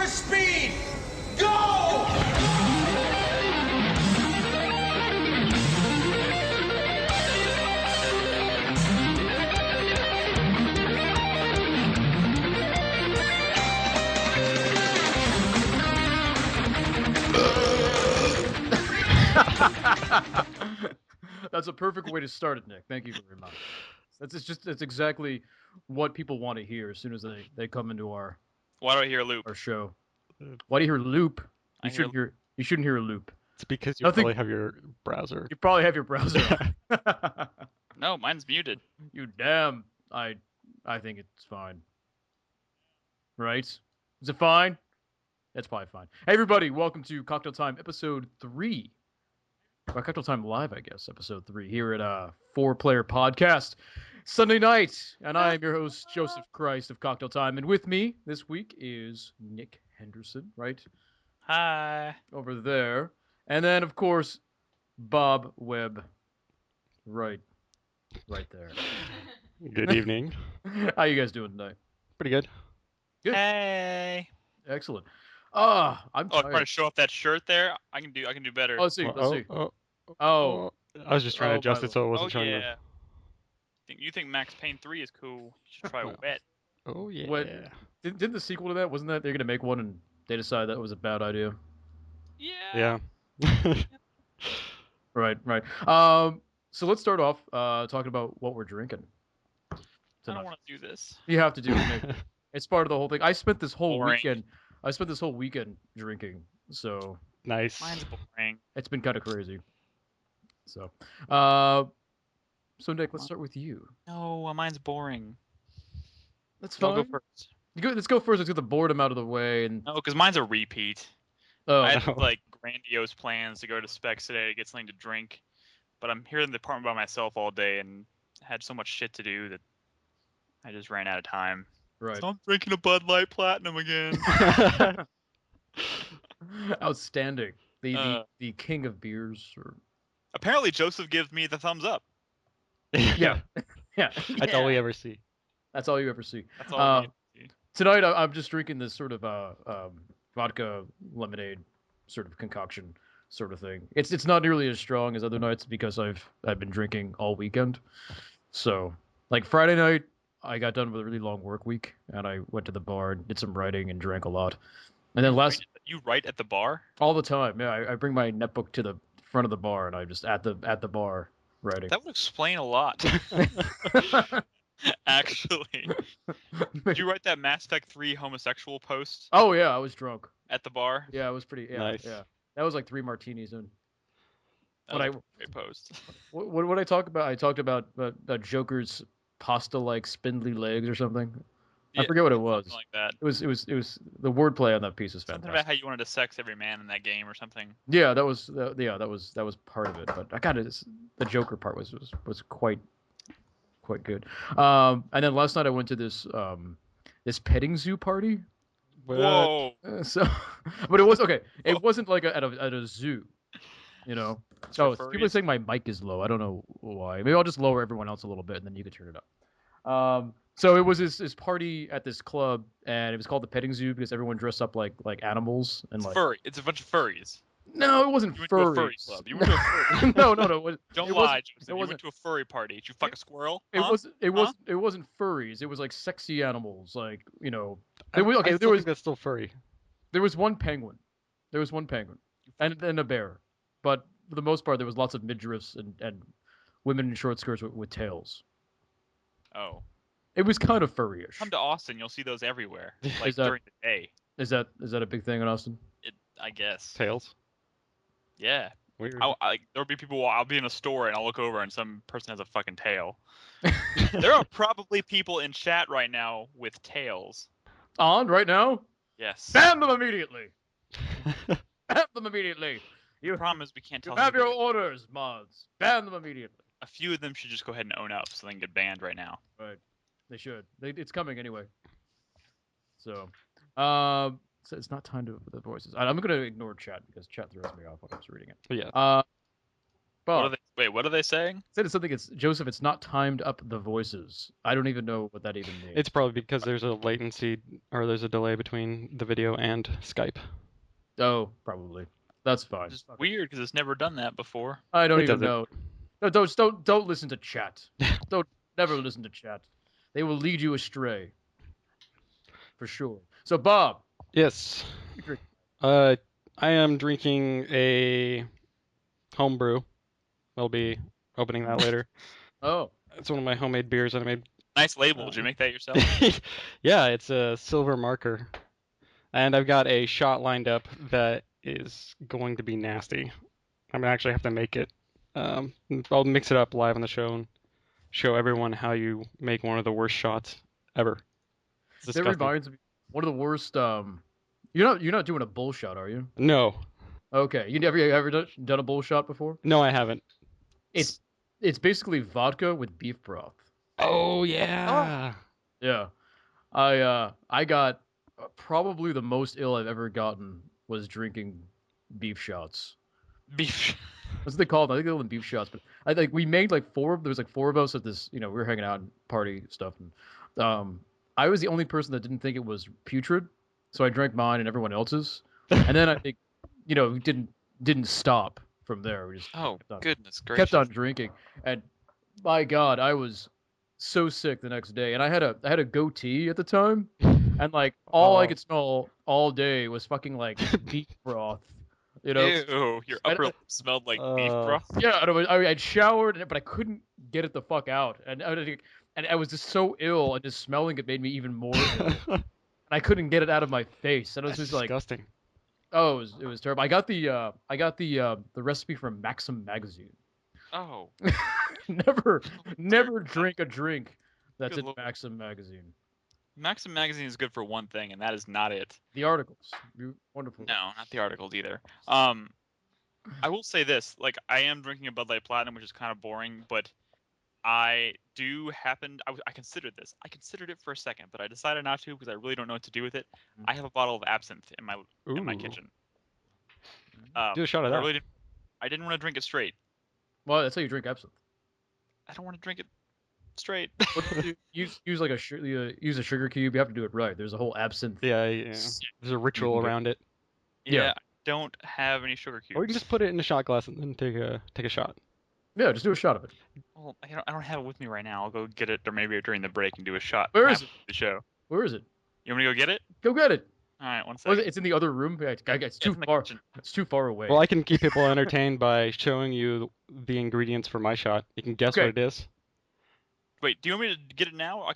for speed! Go! That's a perfect way to start it, Nick. Thank you very much. That's exactly what people want to hear as soon as they come into our Why do I hear a loop? our show. Why do you hear loop? I You shouldn't hear a loop. It's because you Nothing- probably have your browser. You probably have your browser on. No, mine's muted. You damn. I think it's fine. Right? Is it fine? It's probably fine. Hey everybody, welcome to Cocktail Time episode 3. Or Cocktail Time Live, I guess, episode 3 here at 4-Player Podcast. Sunday night, and I am your host, Joseph Christ of Cocktail Time, and with me this week is Nick Henderson, right? Hi. Over there. And then, of course, Bob Webb. Right there. Good evening. How you guys doing tonight? Pretty good. Good. Hey. Excellent. I'm Oh, I'm tired. trying to show off that shirt there. I can do better. Oh, let's see. Let's see. Oh. I was just trying to adjust my it so it wasn't showing yeah. You think Max Payne 3 is cool? You should try Wet. Oh yeah. What- Didn't the sequel to that, wasn't that they're going to make one and they decided that was a bad idea? Yeah. Yeah. Right. So let's start off talking about what we're drinking I tonight. don't want to do this. You have to do it, Nick. It's part of the whole thing. I spent this whole Boring. weekend drinking, so Nice. Mine's boring. it's been kind of crazy. So, Nick, let's start with you. No, mine's boring. That's I'll fine. go first. Let's go first. Let's get the boredom out of the way. And No, because mine's a repeat. oh, I had no. like grandiose plans to go to Specs today to get something to drink, but I'm here in the apartment by myself all day and had so much shit to do that I just ran out of time. right. So I'm drinking a Bud Light Platinum again. Outstanding. The king of beers. Or... Apparently, Joseph gives me the thumbs up. Yeah. Yeah. That's all we ever see. That's all you ever see. That's all. We see. Tonight, I'm just drinking this sort of vodka lemonade sort of concoction sort of thing. It's not nearly as strong as other nights because I've been drinking all weekend. So, like Friday night, I got done with a really long work week, and I went to the bar and did some writing and drank a lot. And then You write at the bar? all the time, yeah, I bring my netbook to the front of the bar, and I just at the bar writing. That would explain a lot. Actually, did you write that Mass Effect 3 homosexual post Oh yeah, I was drunk. at the bar? Yeah, it was pretty. Yeah, Nice. yeah. That was like 3 martinis in. That What was a great post. What I talk about? I talked about Joker's pasta-like spindly legs or something. I Yeah, forget what it was. Something like that. It was the wordplay on that piece is Something fantastic. about how you wanted to sex every man in that game or something. Yeah, that was part of it. But I got it. The Joker part was quite good. And then last night I went to this petting zoo party. Whoa! So, but it was okay. It wasn't like at a zoo, you know. So for people are furries. saying my mic is low. I don't know why. Maybe I'll just lower everyone else a little bit and then you can turn it up. So it was this party at this club, and it was called the petting zoo because everyone dressed up like animals and It's like. furry. It's a bunch of furries. No, it wasn't You went to a furry furries. club. You went to a furry. No. It was, Don't it lie, wasn't- Joseph. it You wasn't- went to a furry party. Did you fuck a squirrel? It Huh? wasn't furries. It was like sexy animals, like I there still was think that's still furry. there was one penguin, and a bear, but for the most part there was lots of midriffs and women in short skirts with tails. Oh. It was kind of furryish. Come to Austin. You'll see those everywhere. Like Is that- during the day. Is that a big thing in Austin? I guess. Tails. Mm. Yeah. Weird. There'll be people. I'll be in a store and I'll look over and some person has a fucking tail. There are probably people in chat right now with tails. On right now? Yes. Ban them immediately. Ban them immediately. The You problem is we can't tell. have your anybody. orders, mods. Ban them immediately. A few of them should just go ahead and own up so they can get banned right now. Right. They should. It's coming anyway. So it's not time to the voices. I'm gonna ignore chat because chat throws me off when I was reading it. Yeah. Bob, What are they saying? said it's something. It's Joseph. It's not timed up the voices. I don't even know what that even means. It's probably because there's a latency or there's a delay between the video and Skype. Oh, probably. That's fine. Which is weird because it's never done that before. I don't It even doesn't. know. No, don't listen to chat. Don't never listen to chat. They will lead you astray. For sure. So Bob, Yes. you drink. I am drinking a homebrew. I'll be opening that later. Oh, It's one of my homemade beers that I made. Nice label. Did you make that yourself? Yeah, it's a silver marker. And I've got a shot lined up that is going to be nasty. I'm gonna actually have to make it. I'll mix it up live on the show and show everyone how you make one of the worst shots ever. It's that disgusting. reminds me. One of the worst. You're not doing a bull shot, are you? No, Okay. You ever done a bull shot before? no, I haven't. It's basically vodka with beef broth. Oh yeah. Yeah. I got probably the most ill I've ever gotten was drinking beef shots. Beef. What's they called? I think they call them beef shots. But I think we made like four. There was like four of us at this. We were hanging out and party stuff. And I was the only person that didn't think it was putrid, so I drank mine and everyone else's. And then I think, didn't stop from there. We just Oh, kept on, goodness gracious. kept on drinking, and my God, I was so sick the next day. And I had a goatee at the time, and like all I Oh. could smell all day was fucking like beef broth. Ew, your I- upper lip smelled like beef broth. Yeah, and I'd showered, but I couldn't get it the fuck out, and I was just so ill, and just smelling it made me even more ill. And I couldn't get it out of my face, and it was That's just like, disgusting. oh, it was terrible. I got the recipe from Maxim magazine. Oh, Never drink a drink that's Good in lord. Maxim magazine. Maxim magazine is good for one thing, and that is not it. The articles, wonderful. No, not the articles either. I will say this: like, I am drinking a Bud Light Platinum, which is kind of boring, but I do happen. I considered this. I considered it for a second, but I decided not to because I really don't know what to do with it. Mhm. I have a bottle of absinthe in my Ooh. kitchen. Do a shot of but that. I didn't want to drink it straight. Well, that's how you drink absinthe. I don't want to drink it straight. What do you do? Use like use a sugar cube. You have to do it right. There's a whole absinthe. Yeah, there's a ritual do. around it. Yeah, I don't have any sugar cubes. Or you can just put it in a shot glass and then take a shot. Yeah, just do a shot of it. Well, I don't have it with me right now. I'll go get it, or maybe during the break and do a shot. Where is it? after the show? Where is it? You want me to go get it? Go get it. All right, one Oh, second. it's in the other room. It's It's too in the far. kitchen. It's too far away. Well, I can keep people entertained by showing you the ingredients for my shot. You can guess Okay. what it is. Wait, do you want me to get it now? I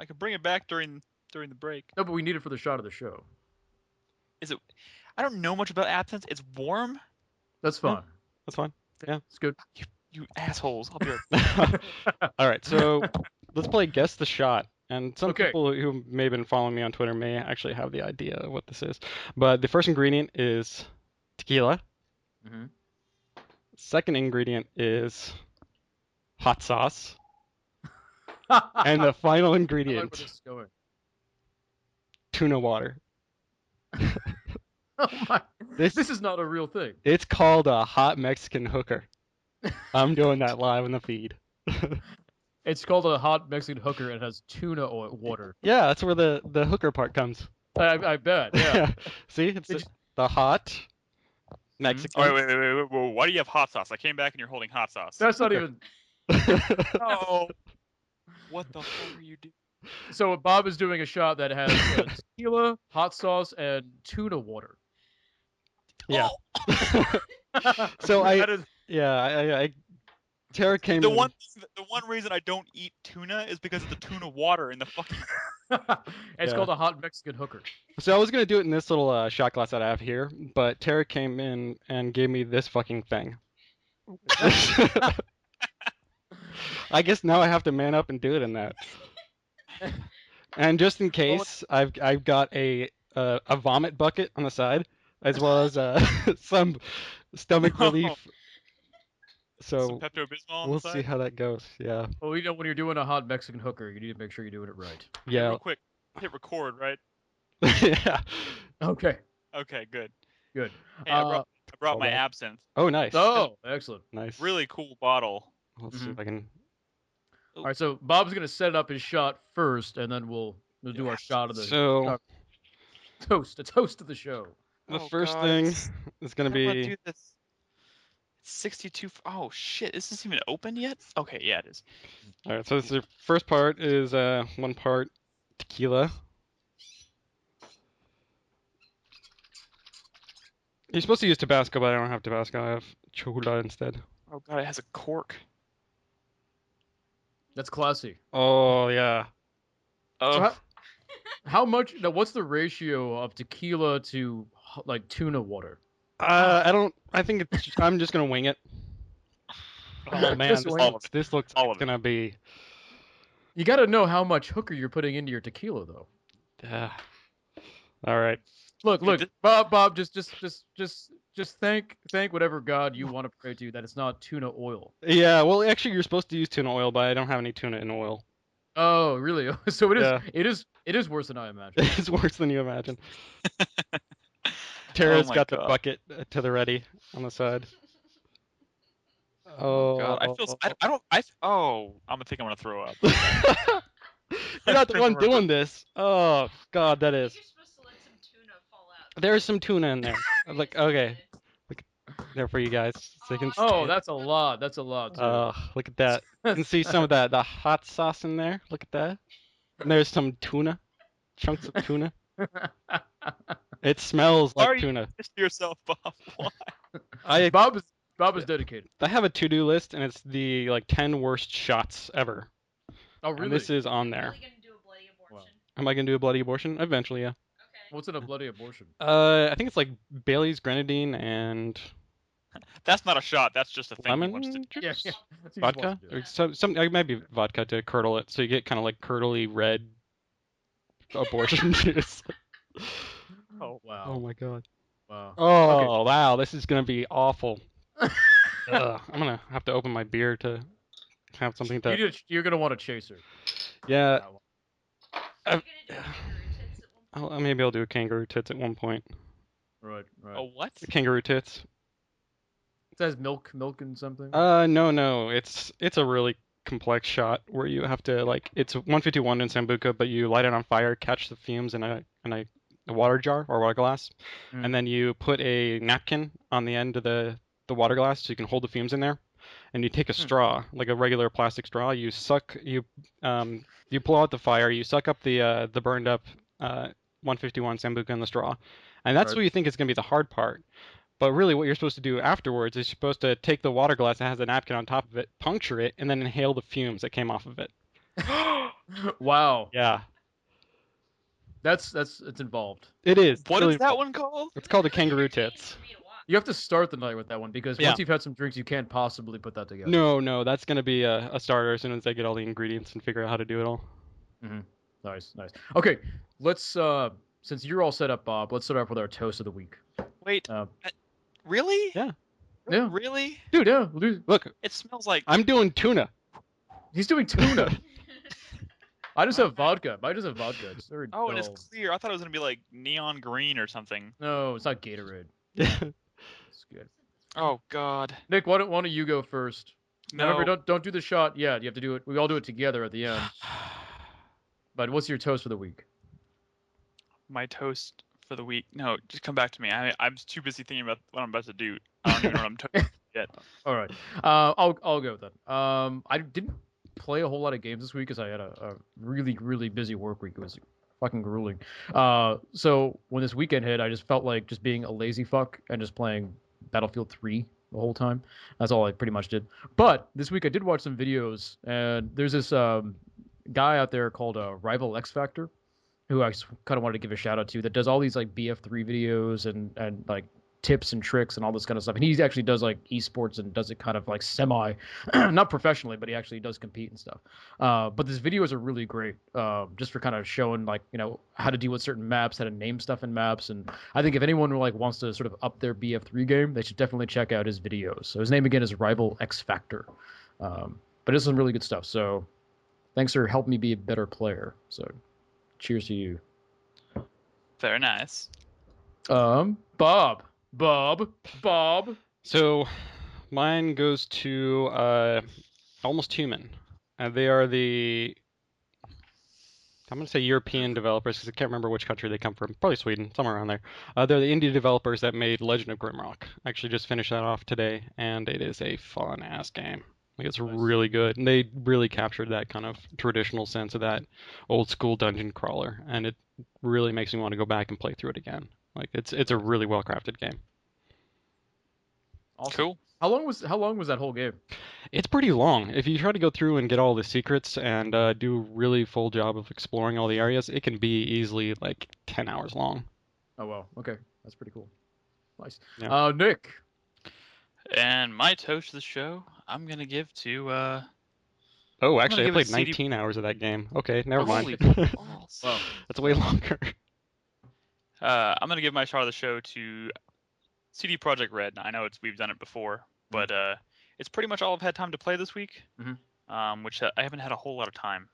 can bring it back during the break. No, but we need it for the shot of the show. Is it? I don't know much about absinthe. It's warm. That's fine. That's fine. Yeah. It's good. You assholes! I'll be right. All right, so let's play Guess the Shot. And some Okay. people who may have been following me on Twitter may actually have the idea of what this is. But the first ingredient is tequila. Mm-hmm. Second ingredient is hot sauce. And the final I like where ingredient, this is going. tuna water. Oh my! This- This is not a real thing. It's called a hot Mexican hooker. I'm doing that live in the feed. It's called a hot Mexican hooker and has tuna water. Yeah, that's where the hooker part comes. I bet. Yeah. See, it's Did the hot Mexican. Oh, wait. Whoa, why do you have hot sauce? I came back and you're holding hot sauce. That's not even. Oh. What the fuck are you doing? So Bob is doing a shot that has tequila, hot sauce, and tuna water. Yeah. Oh. So That is- I Tara came The in. one reason I don't eat tuna is because of the tuna water in the fucking. It's Yeah. called a hot Mexican hooker. So I was gonna do it in this little shot glass that I have here, but Tara came in and gave me this fucking thing. I guess now I have to man up and do it in that. And just in case, I've got a vomit bucket on the side, as well as some stomach No. relief. Some So Pepto-Bismol on we'll the side. see how that goes. Yeah. Well, when you're doing a hot Mexican hooker, you need to make sure you're doing it right. Yeah. Real quick, hit record, right? Yeah. Okay. Okay, good. Good. Hey, I brought Hold my on. absinthe. Oh, nice. Oh, excellent. Nice. Really cool bottle. Let's see if I can. All right, so Bob's gonna set up his shot first, and then we'll do our Yes. shot of the So toast. A toast of the show. the Oh, first God, thing it's- is gonna I don't wanna be. do this. It's 62. Oh shit! Is this even open yet? Okay, yeah, it is. All right. So the first part is 1 part tequila. You're supposed to use Tabasco, but I don't have Tabasco. I have Cholula instead. Oh god, it has a cork. That's classy. Oh yeah. Oh, So how much? Now, what's the ratio of tequila to like tuna water? I don't. I think it's. I'm just gonna wing it. Oh man, Just this wing it. looks. This looks. All It's of it. gonna be. You got to know how much hooker you're putting into your tequila, though. All right. Look, Dude, look, Bob, just thank whatever god you want to pray to that it's not tuna oil. Yeah. Well, actually, you're supposed to use tuna oil, but I don't have any tuna in oil. Oh, really? So Yeah. it is worse than I imagined. It's worse than you imagine. Oh Tara's my got the God. bucket to the ready on the side. Oh god, I Oh. feel. I don't. Oh, I'm gonna throw up. You're not the one doing this. Oh God, that is. You're supposed to let some tuna fall out. There's some tuna in there. Like okay, look there for you guys, so you can. Oh, see. that's a lot. That's a lot too. Look at that. You can see some of that the hot sauce in there. Look at that. And there's some tuna, chunks of tuna. It smells Why like are you tuna. just to yourself, Bob? Why? I Bob is dedicated. I have a to-do list, and it's the like 10 worst shots ever. Oh, And really? this is on there. Really gonna do a bloody abortion? Am I gonna do a bloody abortion? Eventually, yeah. Okay. What's in a bloody abortion? I think it's like Bailey's grenadine and That's not a shot. That's just a thing he lemon wants to. Yeah, juice, yeah. That's what he vodka, wants to do. or some maybe vodka to curdle it, so you get kind of like curdly red abortion juice. Oh wow. Oh my god. Wow. Oh wow, this is gonna be awful. Ugh, I'm gonna have to open my beer to have something to. You're gonna want a chaser. Yeah, That one. You're gonna do kangaroo tits at one point. maybe I'll do a kangaroo tits at one point. Right, right. Oh what? Kangaroo tits. It says milk and something. No, it's a really complex shot where you have to like it's 151 in Sambuca, but you light it on fire, catch the fumes in a water jar or water glass, and then you put a napkin on the end of the water glass so you can hold the fumes in there, and you take a straw like a regular plastic straw. You pull out the fire, you suck up the burned up 151 Sambuca in the straw, and that's Right. what you think is gonna be the hard part. But really, what you're supposed to do afterwards is you're supposed to take the water glass that has a napkin on top of it, puncture it, and then inhale the fumes that came off of it. Wow. Yeah, It's involved. it is. What really is that involved. one called? It's called a kangaroo You're saying tits. for me to watch. You have to start the night with that one because Yeah. once you've had some drinks, you can't possibly put that together. No, that's gonna be a starter as soon as I get all the ingredients and figure out how to do it all. Nice. Okay, let's since you're all set up, Bob, let's start off with our toast of the week. Wait. Uh, Really? Yeah. Yeah. Really? Dude, yeah, dude, Look, It smells like. I'm doing tuna. he's doing tuna. I just have vodka. I just have vodka. It's very Oh, and it's dull. clear. I thought it was gonna be like neon green or something. No, it's not Gatorade. Yeah. It's good. Oh God. Nick, why don't you go first? Now, No. remember, don't do the shot yet. You have to do it. We all do it together at the end. But what's your toast for the week? My toast for the week. No, just come back to me. I'm too busy thinking about what I'm about to do. I don't even know what I'm toasting yet. All right. I'll go then. I didn't play a whole lot of games this week because I had a really busy work week. It was fucking grueling. So when this weekend hit, I just felt like just being a lazy fuck and just playing Battlefield 3 the whole time. That's all I pretty much did. But this week I did watch some videos, and there's this guy out there called Rival X Factor, who I kind of wanted to give a shout out to, that does all these like BF3 videos and like tips and tricks and all this kind of stuff. And he actually does like esports and does it kind of like semi, not professionally, but he actually does compete and stuff. But his videos are really great, just for kind of showing like, you know, how to deal with certain maps, how to name stuff in maps. And I think if anyone like wants to sort of up their BF3 game, they should definitely check out his videos. So his name again is Rival X Factor. But it's some really good stuff. So thanks for helping me be a better player. So cheers to you. Very nice. Bob, Bob. So, mine goes to Almost Human. They are I'm going to say European developers because I can't remember which country they come from. Probably Sweden, somewhere around there. They're the indie developers that made Legend of Grimrock. I actually just finished that off today, and it is a fun-ass game. Like, it's Nice. really good. And they really captured that kind of traditional sense of that old-school dungeon crawler, and it really makes me want to go back and play through it again. Like, it's a really well-crafted game. Awesome. Cool. How long was that whole game? It's pretty long. If you try to go through and get all the secrets and do a really full job of exploring all the areas, it can be easily like 10 hours long. Oh well, okay, that's pretty cool. Nice. Yeah. Nick. And my toast of the show, I'm gonna give to Oh, I'm actually, I gonna give it played CD 19 hours of that game. Okay, never Holy mind. balls. Wow. That's way longer. I'm gonna give my star of the show to CD Projekt Red. I know we've done it before, but it's pretty much all I've had time to play this week. Which I haven't had a whole lot of time.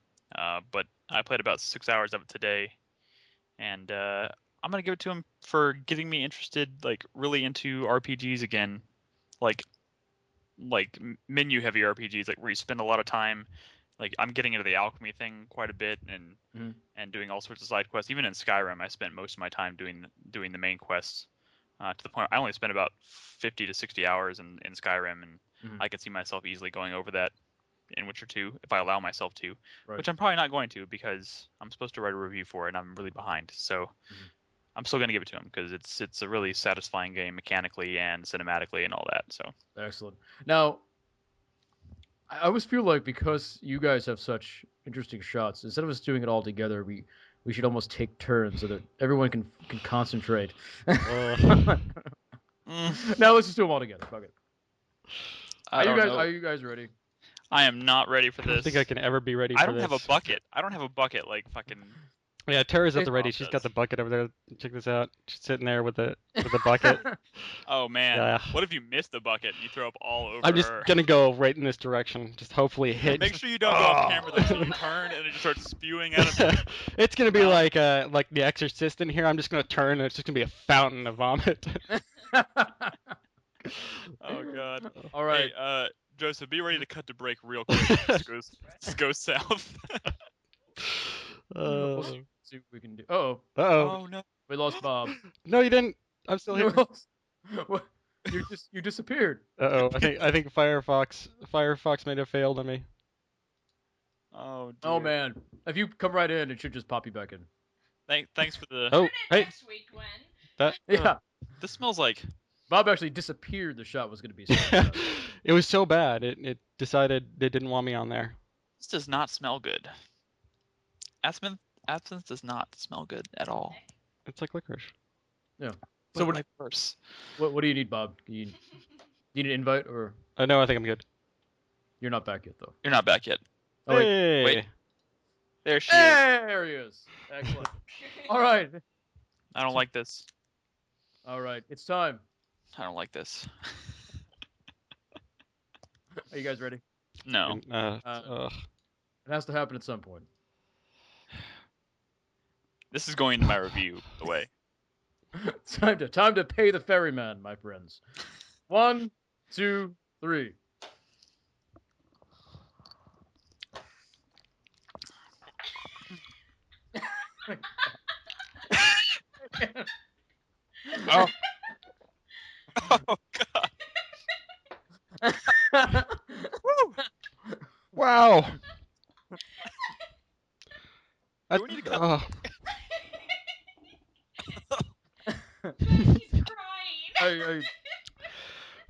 But I played about 6 hours of it today, and I'm gonna give it to him for getting me interested, like really into RPGs again, like menu heavy RPGs, like where you spend a lot of time. Like I'm getting into the alchemy thing quite a bit, and doing all sorts of side quests. Even in Skyrim, I spent most of my time doing the main quests. To the point I only spent about 50 to 60 hours in Skyrim, and I could see myself easily going over that in Witcher 2 if I allow myself to, Right. which I'm probably not going to because I'm supposed to write a review for it and I'm really behind. So I'm still going to give it to him because it's a really satisfying game mechanically and cinematically and all that. So Excellent. Now, I always feel like because you guys have such interesting shots, instead of us doing it all together, we should almost take turns so that everyone can concentrate. Now let's just do them all together. Fuck it. I don't know. Are you guys ready? I am not ready for I don't this. think I can ever be ready for I don't this. have a bucket. I don't have a bucket like fucking. Yeah, Tara's at the ready. Rob She's does. got the bucket over there. Check this out. She's sitting there with the bucket. Oh man. Yeah. What if you miss the bucket and you throw up all over I'm just her? gonna go right in this direction. Just hopefully hit. Make sure you don't go off camera. Then you turn and it just starts spewing out of you. It's gonna be like The Exorcist in here. I'm just gonna turn and it's just gonna be a fountain of vomit. Oh god. All right. Hey, Joseph, be ready to cut to break real quick. This goes south. We'll see what we can do. Uh-oh. Oh no. We lost Bob. No, you didn't. I'm still here. What? You disappeared. Uh-oh. I think Firefox may have failed on me. Oh dear. Oh man. If you come right in, it should just pop you back in. Thanks for the. Oh, hey. Next week, Gwen. That Yeah. This smells like. Bob actually disappeared. The shot was going to be. So it was so bad. It decided they didn't want me on there. This does not smell good. Absinthe does not smell good at all. It's like licorice. Yeah. So So what? My purse. what do you need, Bob? You need an invite, or No, I think I'm good. you're not back yet, though? You're not back yet. Oh, wait. Hey. Wait. There she is. There he is. Excellent. All right. I don't like this. All right. It's time. I don't like this. Are you guys ready? No. It has to happen at some point. This is going to my review, by the way. Time to pay the ferryman, my friends. 1, 2, 3. Oh. Oh god. Wow. Do we need to cut? He's crying.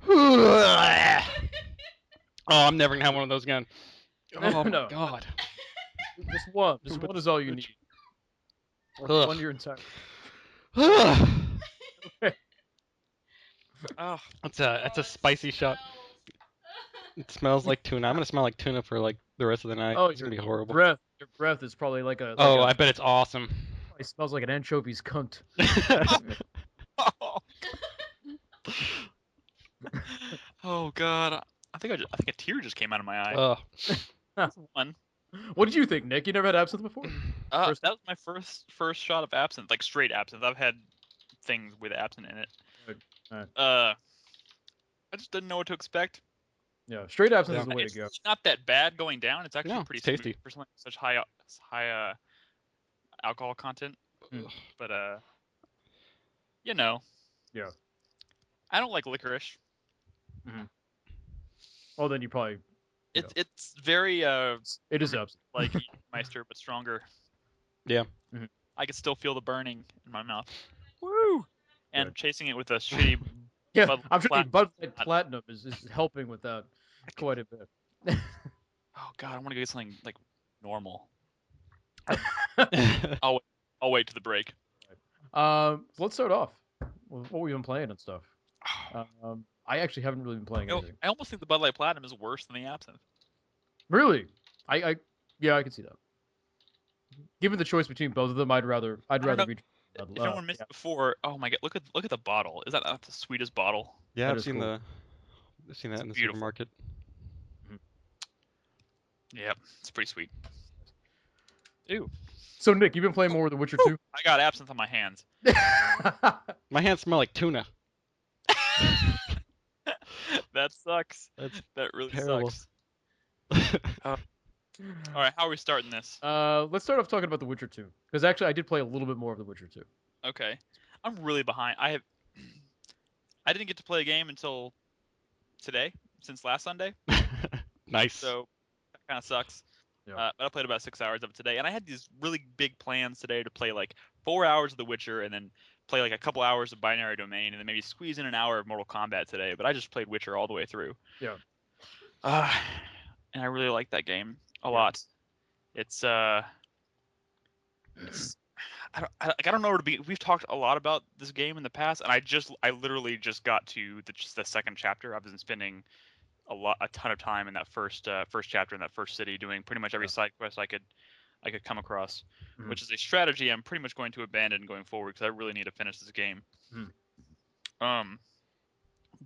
Oh, I'm never gonna have one of those again. Oh my No. god. Just one. Just one is all you need. Ugh. One your entire. Oh. That's a spicy shot. It smells like tuna. I'm gonna smell like tuna for like the rest of the night. Oh, It's gonna be horrible. Your breath is probably like a. I bet it's awesome. It smells like an anchovies cunt. Oh. Oh god. I think a tear just came out of my eye. That's one. What did you think, Nick? You never had absinthe before? That was my first shot of absinthe, like straight absinthe. I've had things with absinthe in it. Right. Alright. I just didn't know what to expect. Yeah, straight absinthe Yeah. is the way to It's go. really not that bad going down. It's actually No, pretty it's tasty. smooth for something with such high alcohol content. Mm. But you know, Yeah. I don't like licorice. Well, then you probably It's very it is absinthe. like Meister, but stronger. Yeah. Mhm. I can still feel the burning in my mouth. Woo! And Good. chasing it with a shitty. Yeah, Bud I'm sure the Light Bud Light Platinum is helping with that quite a bit. Oh god, I want to get something like normal. I'll wait to the break. Let's start off with what we've been playing and stuff. I actually haven't really been playing anything. I almost think the Bud Light Platinum is worse than the Absinthe. Really? Yeah, I can see that. Given the choice between both of them, I'd rather know. be. If anyone missed before, oh my god, look at the bottle. Is that not the sweetest bottle? Yeah, That I've is seen cool. that in the beautiful. supermarket. Yep, it's pretty sweet. Ew. So Nick, you've been playing more with The Witcher 2? I got Absinthe on my hands. My hands smell like tuna. That sucks. That's That really terrible. sucks. All right, how are we starting this? Let's start off talking about The Witcher 2, because actually I did play a little bit more of The Witcher 2. Okay, I'm really behind. I didn't get to play a game until today, since last Sunday. Nice. So that kind of sucks. Yeah. But I played about 6 hours of it today, and I had these really big plans today to play like 4 hours of The Witcher, and then play like a couple hours of Binary Domain, and then maybe squeeze in an hour of Mortal Kombat today. But I just played Witcher all the way through. Yeah. And I really like that game a lot. It's I don't know where to be. We've talked a lot about this game in the past, and I literally just got to the second chapter. I've been spending a ton of time in that first chapter in that first city, doing pretty much every side quest I could come across, which is a strategy I'm pretty much going to abandon going forward because I really need to finish this game.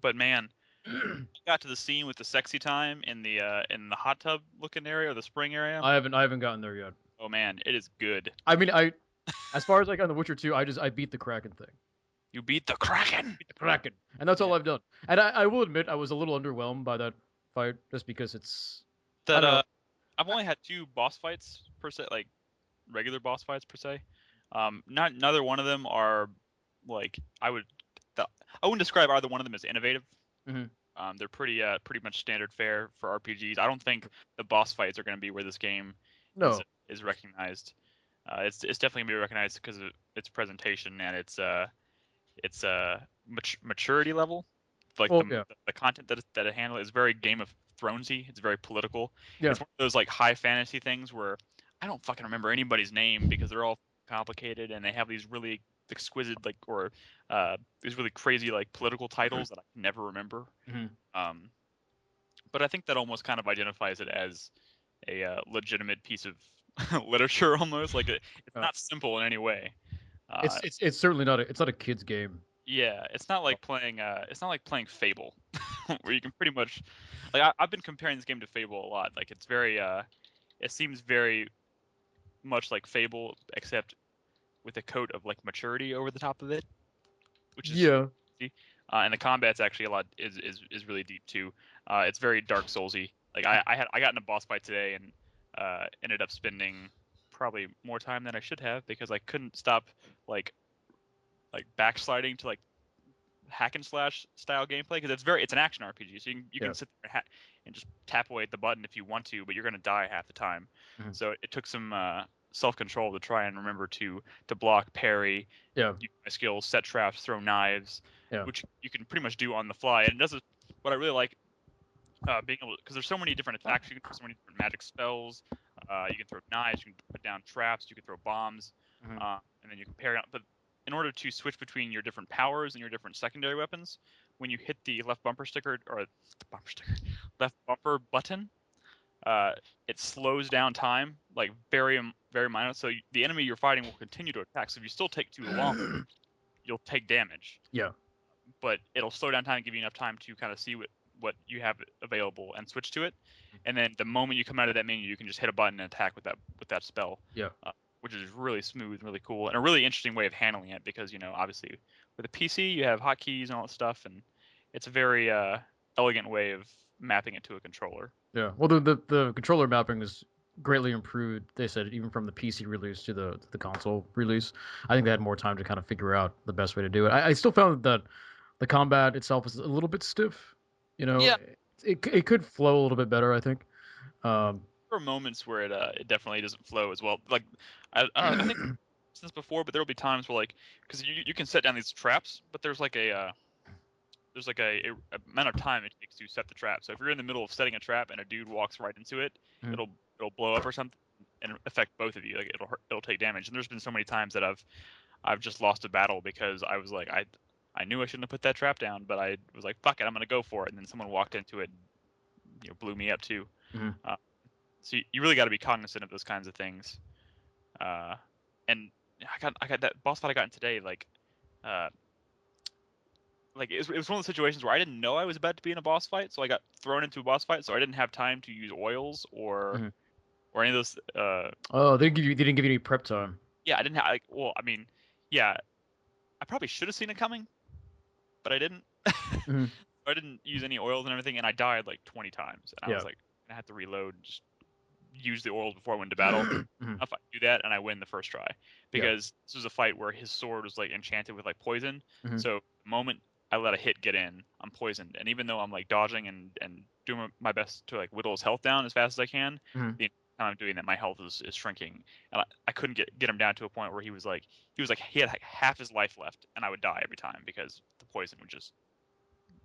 But man, I got to the scene with the sexy time in the hot tub looking area or the spring area. I haven't gotten there yet. Oh man, it is good. I mean, as far as I got in The Witcher 2, I beat the Kraken thing. You beat the Kraken. Beat the Kraken, and that's all I've done. And I will admit I was a little underwhelmed by that fight, just because it's I don't know. I've only had 2 boss fights per se, like regular boss fights per se. Neither one of them are like I wouldn't describe either one of them as innovative. They're pretty much standard fare for RPGs. I don't think the boss fights are going to be where this game is recognized. It's definitely going to be recognized because of its presentation and its maturity level. Like the content that it handles is very Game of Thronesy. It's very political. Yeah. It's one of those like high fantasy things where I don't fucking remember anybody's name because they're all complicated and they have these really exquisite these really crazy like political titles that I can never remember. But I think that almost kind of identifies it as a legitimate piece of literature almost. Like it's not simple in any way. It's certainly not it's not a kid's game. Yeah, it's not like playing Fable, where you can pretty much like I've been comparing this game to Fable a lot. Like it's very it seems very much like Fable except with a coat of like maturity over the top of it, which is and the combat's actually a lot is really deep too. It's very Dark Soulsy. Like I got in a boss fight today and ended up spending probably more time than I should have because I couldn't stop like backsliding to like hack and slash style gameplay because it's an action RPG, so you can sit there and just tap away at the button if you want to, but you're gonna die half the time. So it took some self-control to try and remember to block, parry, use my skills, set traps, throw knives, which you can pretty much do on the fly. And it does what I really like being able because there's so many different attacks, you can throw so many different magic spells, you can throw knives, you can put down traps, you can throw bombs, and then you can parry. But in order to switch between your different powers and your different secondary weapons, when you hit the left bumper button, it slows down time like very very minor. So the enemy you're fighting will continue to attack. So if you still take too long, you'll take damage. Yeah. But it'll slow down time and give you enough time to kind of see what you have available and switch to it. And then the moment you come out of that menu, you can just hit a button and attack with that spell. Yeah. which is really smooth and really cool, and a really interesting way of handling it because obviously with a PC you have hotkeys and all that stuff, and it's a very elegant way of mapping it to a controller. Yeah. Well, the controller mapping is greatly improved. They said even from the PC release to the console release. I think they had more time to kind of figure out the best way to do it. I still found that the combat itself is a little bit stiff. Yeah. It could flow a little bit better. I think. There are moments where it definitely doesn't flow as well. Like I don't know. I think since before, but there will be times where because you can set down these traps, but there's like a amount of time it takes to set the trap. So if you're in the middle of setting a trap and a dude walks right into it, it'll blow up or something and affect both of you. Like it'll take damage. And there's been so many times that I've just lost a battle because I was like I knew I shouldn't have put that trap down, but I was like, fuck it, I'm gonna go for it. And then someone walked into it, and, blew me up too. Mm-hmm. So you really got to be cognizant of those kinds of things. And I got that boss fight I got in today. It was one of those situations where I didn't know I was about to be in a boss fight, so I got thrown into a boss fight, so I didn't have time to use oils or any of those. Oh, they didn't give you any prep time. Yeah, I didn't have. Yeah, I probably should have seen it coming, but I didn't. I didn't use any oils and everything, and I died like 20 times, and I was like, I had to reload and just use the oils before I went to battle. If I do that and I win the first try, because this was a fight where his sword was like enchanted with like poison. So the moment I let a hit get in, I'm poisoned, and even though I'm like dodging and doing my best to like whittle his health down as fast as I can, the time I'm doing that, my health is shrinking, and I couldn't get him down to a point where he had like half his life left, and I would die every time because the poison would just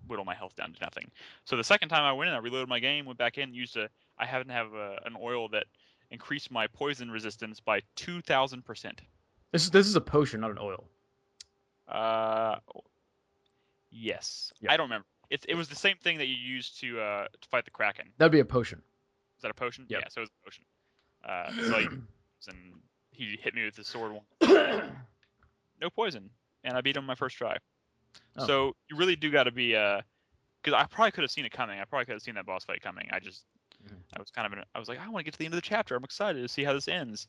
whittle my health down to nothing. So the second time I went in, I reloaded my game, went back in, I happen to have an oil that increased my poison resistance by 2,000%. This is a potion, not an oil. Yes. Yeah. I don't remember. It was the same thing that you used to fight the Kraken. That'd be a potion. Is that a potion? Yep. Yeah. So it was a potion. And he hit me with his sword once. No poison, and I beat him my first try. Oh. So you really do got to be because I probably could have seen it coming. I probably could have seen that boss fight coming. I was I was like, I want to get to the end of the chapter. I'm excited to see how this ends,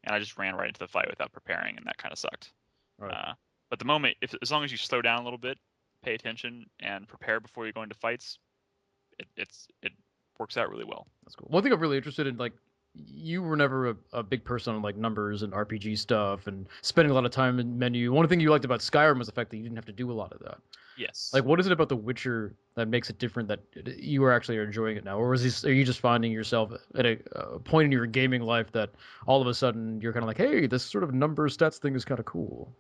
and I just ran right into the fight without preparing, and that kind of sucked. Right. But the moment, as long as you slow down a little bit, pay attention, and prepare before you go into fights, it works out really well. That's cool. One thing I'm really interested in, like, you were never a big person on like numbers and RPG stuff and spending a lot of time in menu. One thing you liked about Skyrim was the fact that you didn't have to do a lot of that. Yes. Like, what is it about The Witcher that makes it different that you are actually enjoying it now? Or are you just finding yourself at a point in your gaming life that all of a sudden you're kind of like, hey, this sort of number stats thing is kind of cool?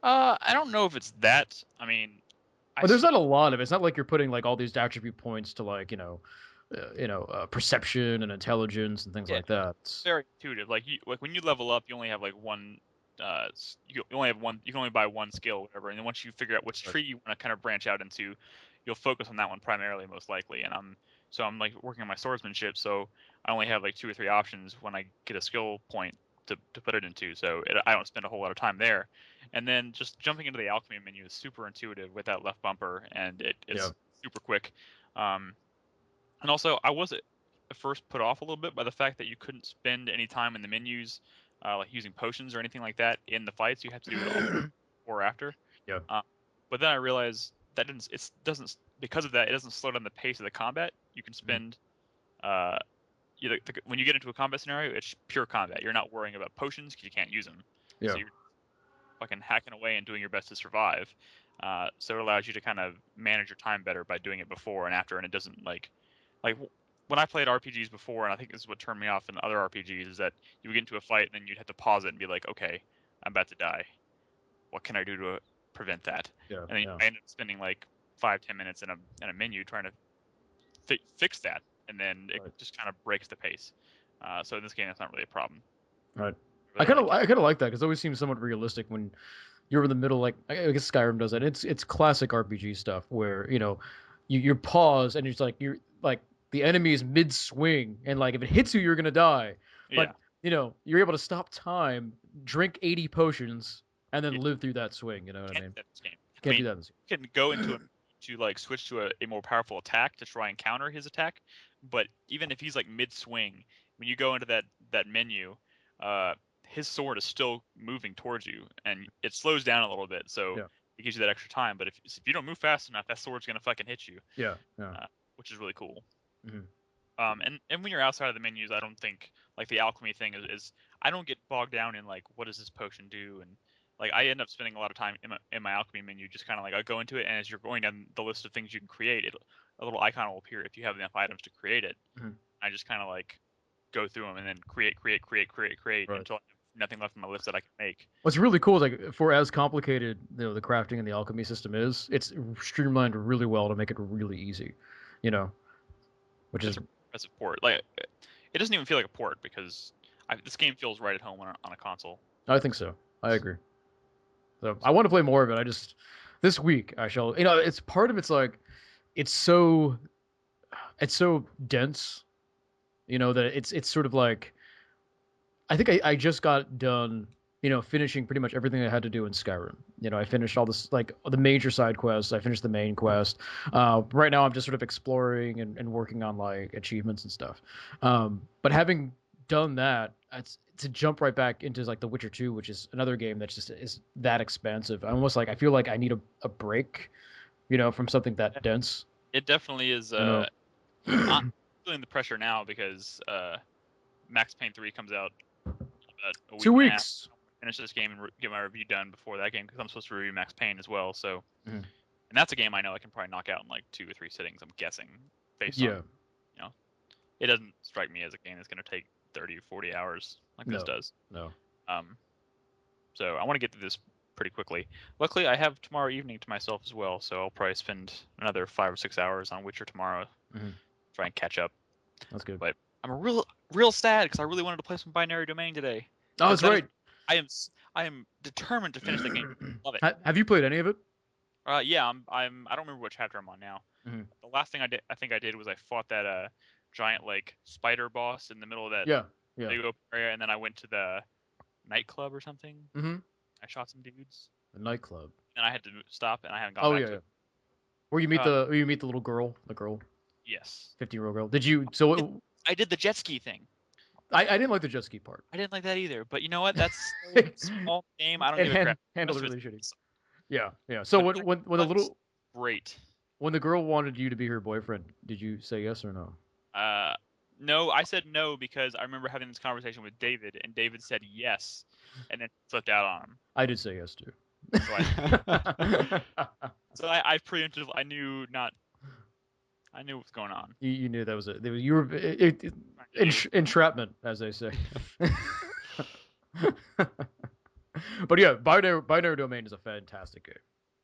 I don't know if it's that. I mean, But there's not a lot of it. It's not like you're putting like all these attribute points to like, perception and intelligence and things like that. It's very intuitive. Like when you level up, you only have like one. You only have one. You can only buy one skill, or whatever. And then once you figure out which tree you want to kind of branch out into, you'll focus on that one primarily, most likely. And I'm like working on my swordsmanship, so I only have like 2 or 3 options when I get a skill point to put it into. So I don't spend a whole lot of time there. And then just jumping into the alchemy menu is super intuitive with that left bumper, and it's super quick. And also, I was at first put off a little bit by the fact that you couldn't spend any time in the menus, like using potions or anything like that in the fights. You have to do it all before or after. Yeah. But then I realized that doesn't because of that, it doesn't slow down the pace of the combat. You can spend, when you get into a combat scenario, it's pure combat. You're not worrying about potions because you can't use them. Yeah. So you're fucking hacking away and doing your best to survive. So it allows you to kind of manage your time better by doing it before and after, and it doesn't like when I played RPGs before, and I think this is what turned me off in other RPGs, is that you would get into a fight and then you'd have to pause it and be like, okay, I'm about to die. What can I do to prevent that? Yeah. And then I ended up spending like 5-10 minutes in a menu trying to fix that, and then it just kind of breaks the pace. So in this game, that's not really a problem. Right. Really I kind of like that because it always seems somewhat realistic when you're in the middle. Like I guess Skyrim does that. It's classic RPG stuff where you pause and you're like the enemy is mid swing and like if it hits you you're gonna die. But you're able to stop time, drink 80 potions, and then live through that swing. You know what I mean? Can't do that in this game. You can go into to like switch to a more powerful attack to try and counter his attack, but even if he's like mid swing, when you go into that menu, his sword is still moving towards you, and it slows down a little bit, so Yeah. it gives you that extra time. But if you don't move fast enough, that sword's gonna fucking hit you, Yeah. which is really cool. Mhm. And when you're outside of the menus, I don't think like the alchemy thing is I don't get bogged down in like what does this potion do, and like I end up spending a lot of time in my alchemy menu, just kind of like I go into it, and as you're going down the list of things you can create, a little icon will appear if you have enough items to create it. Mhm. I just kind of like go through them and then create Right. until I have nothing left on my list that I can make. What's really cool is like for as complicated the crafting and the alchemy system is, it's streamlined really well to make it really easy, which It's is a impressive port. Like it doesn't even feel like a port because this game feels right at home on a console. I think so. I agree. So I want to play more of it. I just this week I shall. It's part of it's like it's so dense, that it's sort of like I think I just got done, finishing pretty much everything I had to do in Skyrim. I finished all this like the major side quests. I finished the main quest. Right now I'm just sort of exploring and working on like achievements and stuff. But having done that, it's to jump right back into like The Witcher 2, which is another game that just is that expansive. I almost like I feel like I need a break, from something that dense. It definitely is. know. I'm feeling the pressure now because Max Payne 3 comes out about a week 2 and a half. weeks. Finish this game and get my review done before that game because I'm supposed to review Max Payne as well. So, Mhm. and that's a game I know I can probably knock out in like 2 or 3 sittings. I'm guessing based Yeah. on it doesn't strike me as a game that's going to take 30 or 40 hours like this No. does. No. So I want to get through this pretty quickly. Luckily, I have tomorrow evening to myself as well, so I'll probably spend another 5 or 6 hours on Witcher tomorrow, try and catch up. That's good. But I'm real sad because I really wanted to play some Binary Domain today. Oh, that's right. I am determined to finish the game. Love it. Have you played any of it? Yeah, I don't remember what chapter I'm on now. Mhm. The last thing I think I did was I fought that giant like spider boss in the middle of that Yeah. big open area, and then I went to the nightclub or something. Mm-hmm. I shot some dudes, The nightclub. and I had to stop, and I haven't gone Oh back yeah, to yeah. it. Where you meet the little girl, Yes. 15-year-old girl. Did you? So I did the jet ski thing. I didn't like the jet ski part. I didn't like that either, but you know what? That's a small game. I don't give a crap. Handled Rest really of shitty. it's Yeah, yeah. So great. when the girl wanted you to be her boyfriend, did you say yes or no? No, I said no because I remember having this conversation with David, and David said yes, and then flipped out on him. I did say yes too. So I preemptively I knew what was going on. You knew that was it. You were entrapment, as they say. But yeah, Binary Domain is a fantastic game.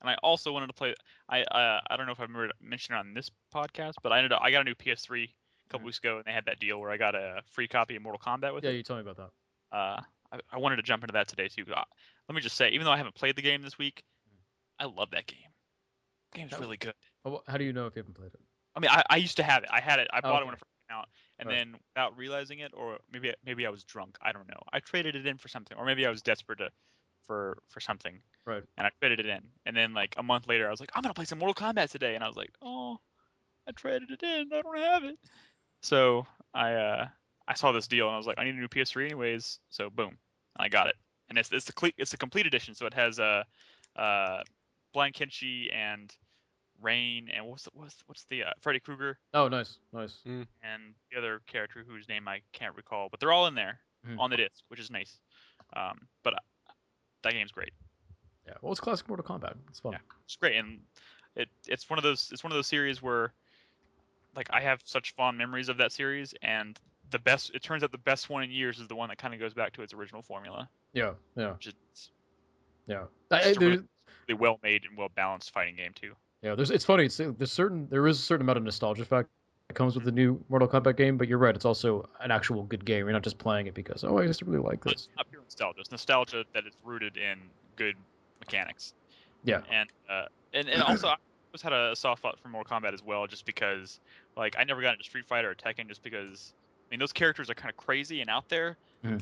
And I also wanted to play. I don't know if I mentioned it on this podcast, but I got a new PS3 a couple weeks ago, and they had that deal where I got a free copy of Mortal Kombat with it. Yeah, you told me about that. I wanted to jump into that today too. Let me just say, even though I haven't played the game this week, I love that game. The game's really good. How do you know if you haven't played it? I mean, I used to have it. I had it. I bought it when it first came out, and Right. then without realizing it, or maybe I was drunk. I don't know. I traded it in for something, or maybe I was desperate for something. Right. And I traded it in, and then like a month later, I was like, I'm gonna play some Mortal Kombat today, and I was like, oh, I traded it in. I don't have it. So I saw this deal, and I was like, I need a new PS3 anyways. So boom, I got it, and it's the complete edition. So it has Blind Kenshi and Rain, and what's the Freddy Krueger. Oh, nice. And the other character whose name I can't recall, but they're all in there on the disc, which is nice. But that game's great. Yeah, well, it's classic Mortal Kombat. It's fun. Yeah, it's great, and it's one of those series where like I have such fond memories of that series, and it turns out the best one in years is the one that kind of goes back to its original formula. Yeah. It's Yeah. a really well made and well balanced fighting game too. Yeah, it's funny. There is a certain amount of nostalgia factor that comes with the new Mortal Kombat game, but you're right. It's also an actual good game. You're not just playing it because I just really like this. It's not pure nostalgia. It's nostalgia that is rooted in good mechanics. Yeah. And also I always had a soft spot for Mortal Kombat as well, just because like I never got into Street Fighter or Tekken, just because I mean those characters are kind of crazy and out there. Mhm.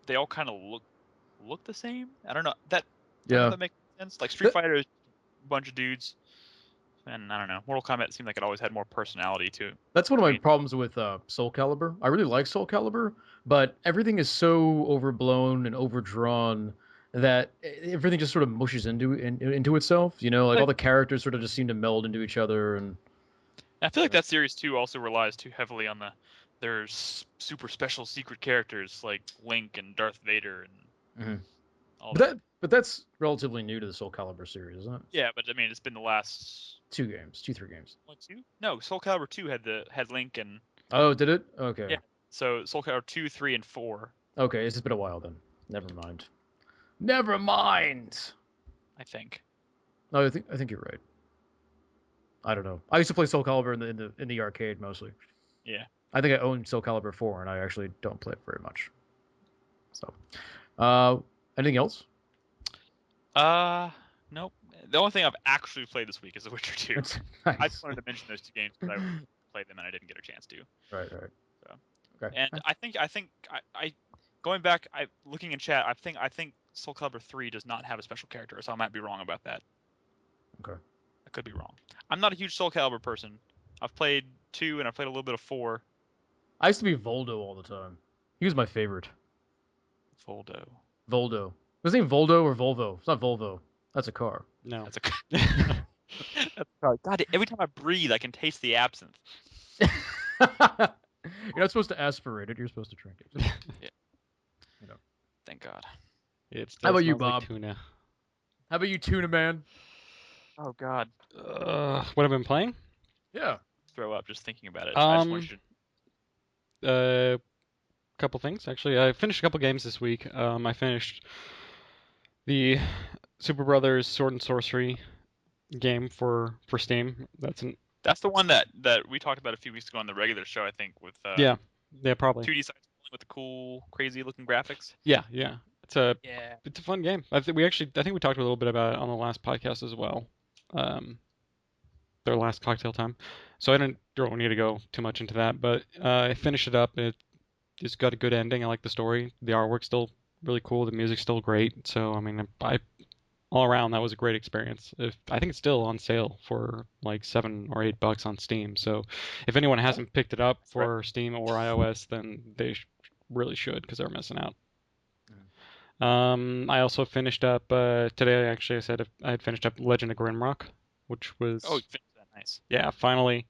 They all kind of look the same. I don't know that. Yeah. I don't know if that makes sense. Like Street Fighter is a bunch of dudes and I don't know. Mortal Kombat seemed like it always had more personality to it. That's one of my Right. problems with Soul Calibur. I really like Soul Calibur, but everything is so overblown and overdrawn that everything just sort of mushes into itself. You know, like all the characters sort of just seem to meld into each other, and I feel like that series too also relies too heavily on their super special secret characters like Link and Darth Vader and Mhm. all but that. that but that's relatively new to the Soul Calibur series, isn't it? Yeah, but I mean, it's been the last 3 games. what, 2? No, Soul Calibur 2 had Link and Oh, did it? Okay. yeah. So Soul Calibur 2, 3, and 4, Okay, it's just been a while then. Never mind. Never mind. I think. No, I think you're right. I don't know. I used to play Soul Calibur in the arcade mostly. Yeah. I think I own Soul Calibur 4, and I actually don't play it very much. So, anything else? Nope. The only thing I've actually played this week is The Witcher 2. That's I nice. just wanted to mention those 2 games because I played them and I didn't get a chance to. Right. So. Okay. And I think I going back, looking in chat, I think Soul Calibur 3 does not have a special character, so I might be wrong about that. Okay. I could be wrong. I'm not a huge Soul Calibur person. I've played 2 and I've played a little bit of 4. I used to be Voldo all the time. He was my favorite. Voldo. Voldo. Was his name Voldo or Volvo? It's not Volvo. That's a car. No. That's a God, every time I breathe, I can taste the absinthe. You're not supposed to aspirate it. You're supposed to drink it. Yeah. You know. Thank God. It How about you, smells like Bob? tuna. How about you, Tuna Man? Oh God. What I've been playing? Yeah. Throw up just thinking about it. I just want you to. Couple things actually. I finished a couple games this week. I finished the Super Brothers Sword and Sorcery game for Steam. That's the one that we talked about a few weeks ago on the regular show, I think, with yeah, probably 2D side scrolling with the cool, crazy looking graphics. yeah. It's a fun game. I think we talked a little bit about it on the last podcast as well. Their last cocktail time. So I don't need to go too much into that, but I finished it up. It just got a good ending. I like the story. The artwork's still really cool. The music's still great. So I mean, I all around that was a great experience. I think it's still on sale for like $7 or $8 on Steam. So if anyone hasn't picked it up for Steam or iOS, then they really should because they're missing out. I also finished up today. Actually, I said I had finished up Legend of Grimrock, which was Oh, you finished that. Nice. yeah, finally.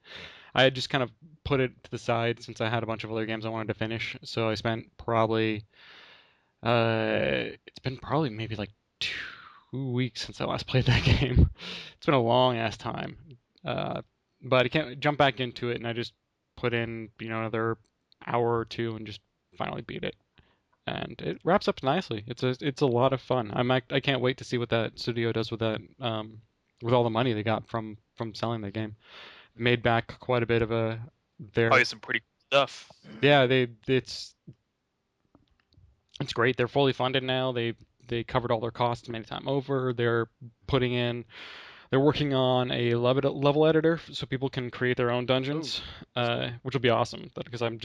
I had just kind of put it to the side since I had a bunch of other games I wanted to finish. So I spent probably it's been probably maybe like 2 weeks since I last played that game. It's been a long ass time. But I can't jump back into it, and I just put in another hour or two and just finally beat it. And it wraps up nicely. It's a lot of fun. I can't wait to see what that studio does with that with all the money they got from selling the game. Made back quite a bit of their Probably some pretty cool stuff. yeah, it's great. They're fully funded now. They covered all their costs many time over. They're working on a level editor so people can create their own dungeons, which will be awesome. Because I'm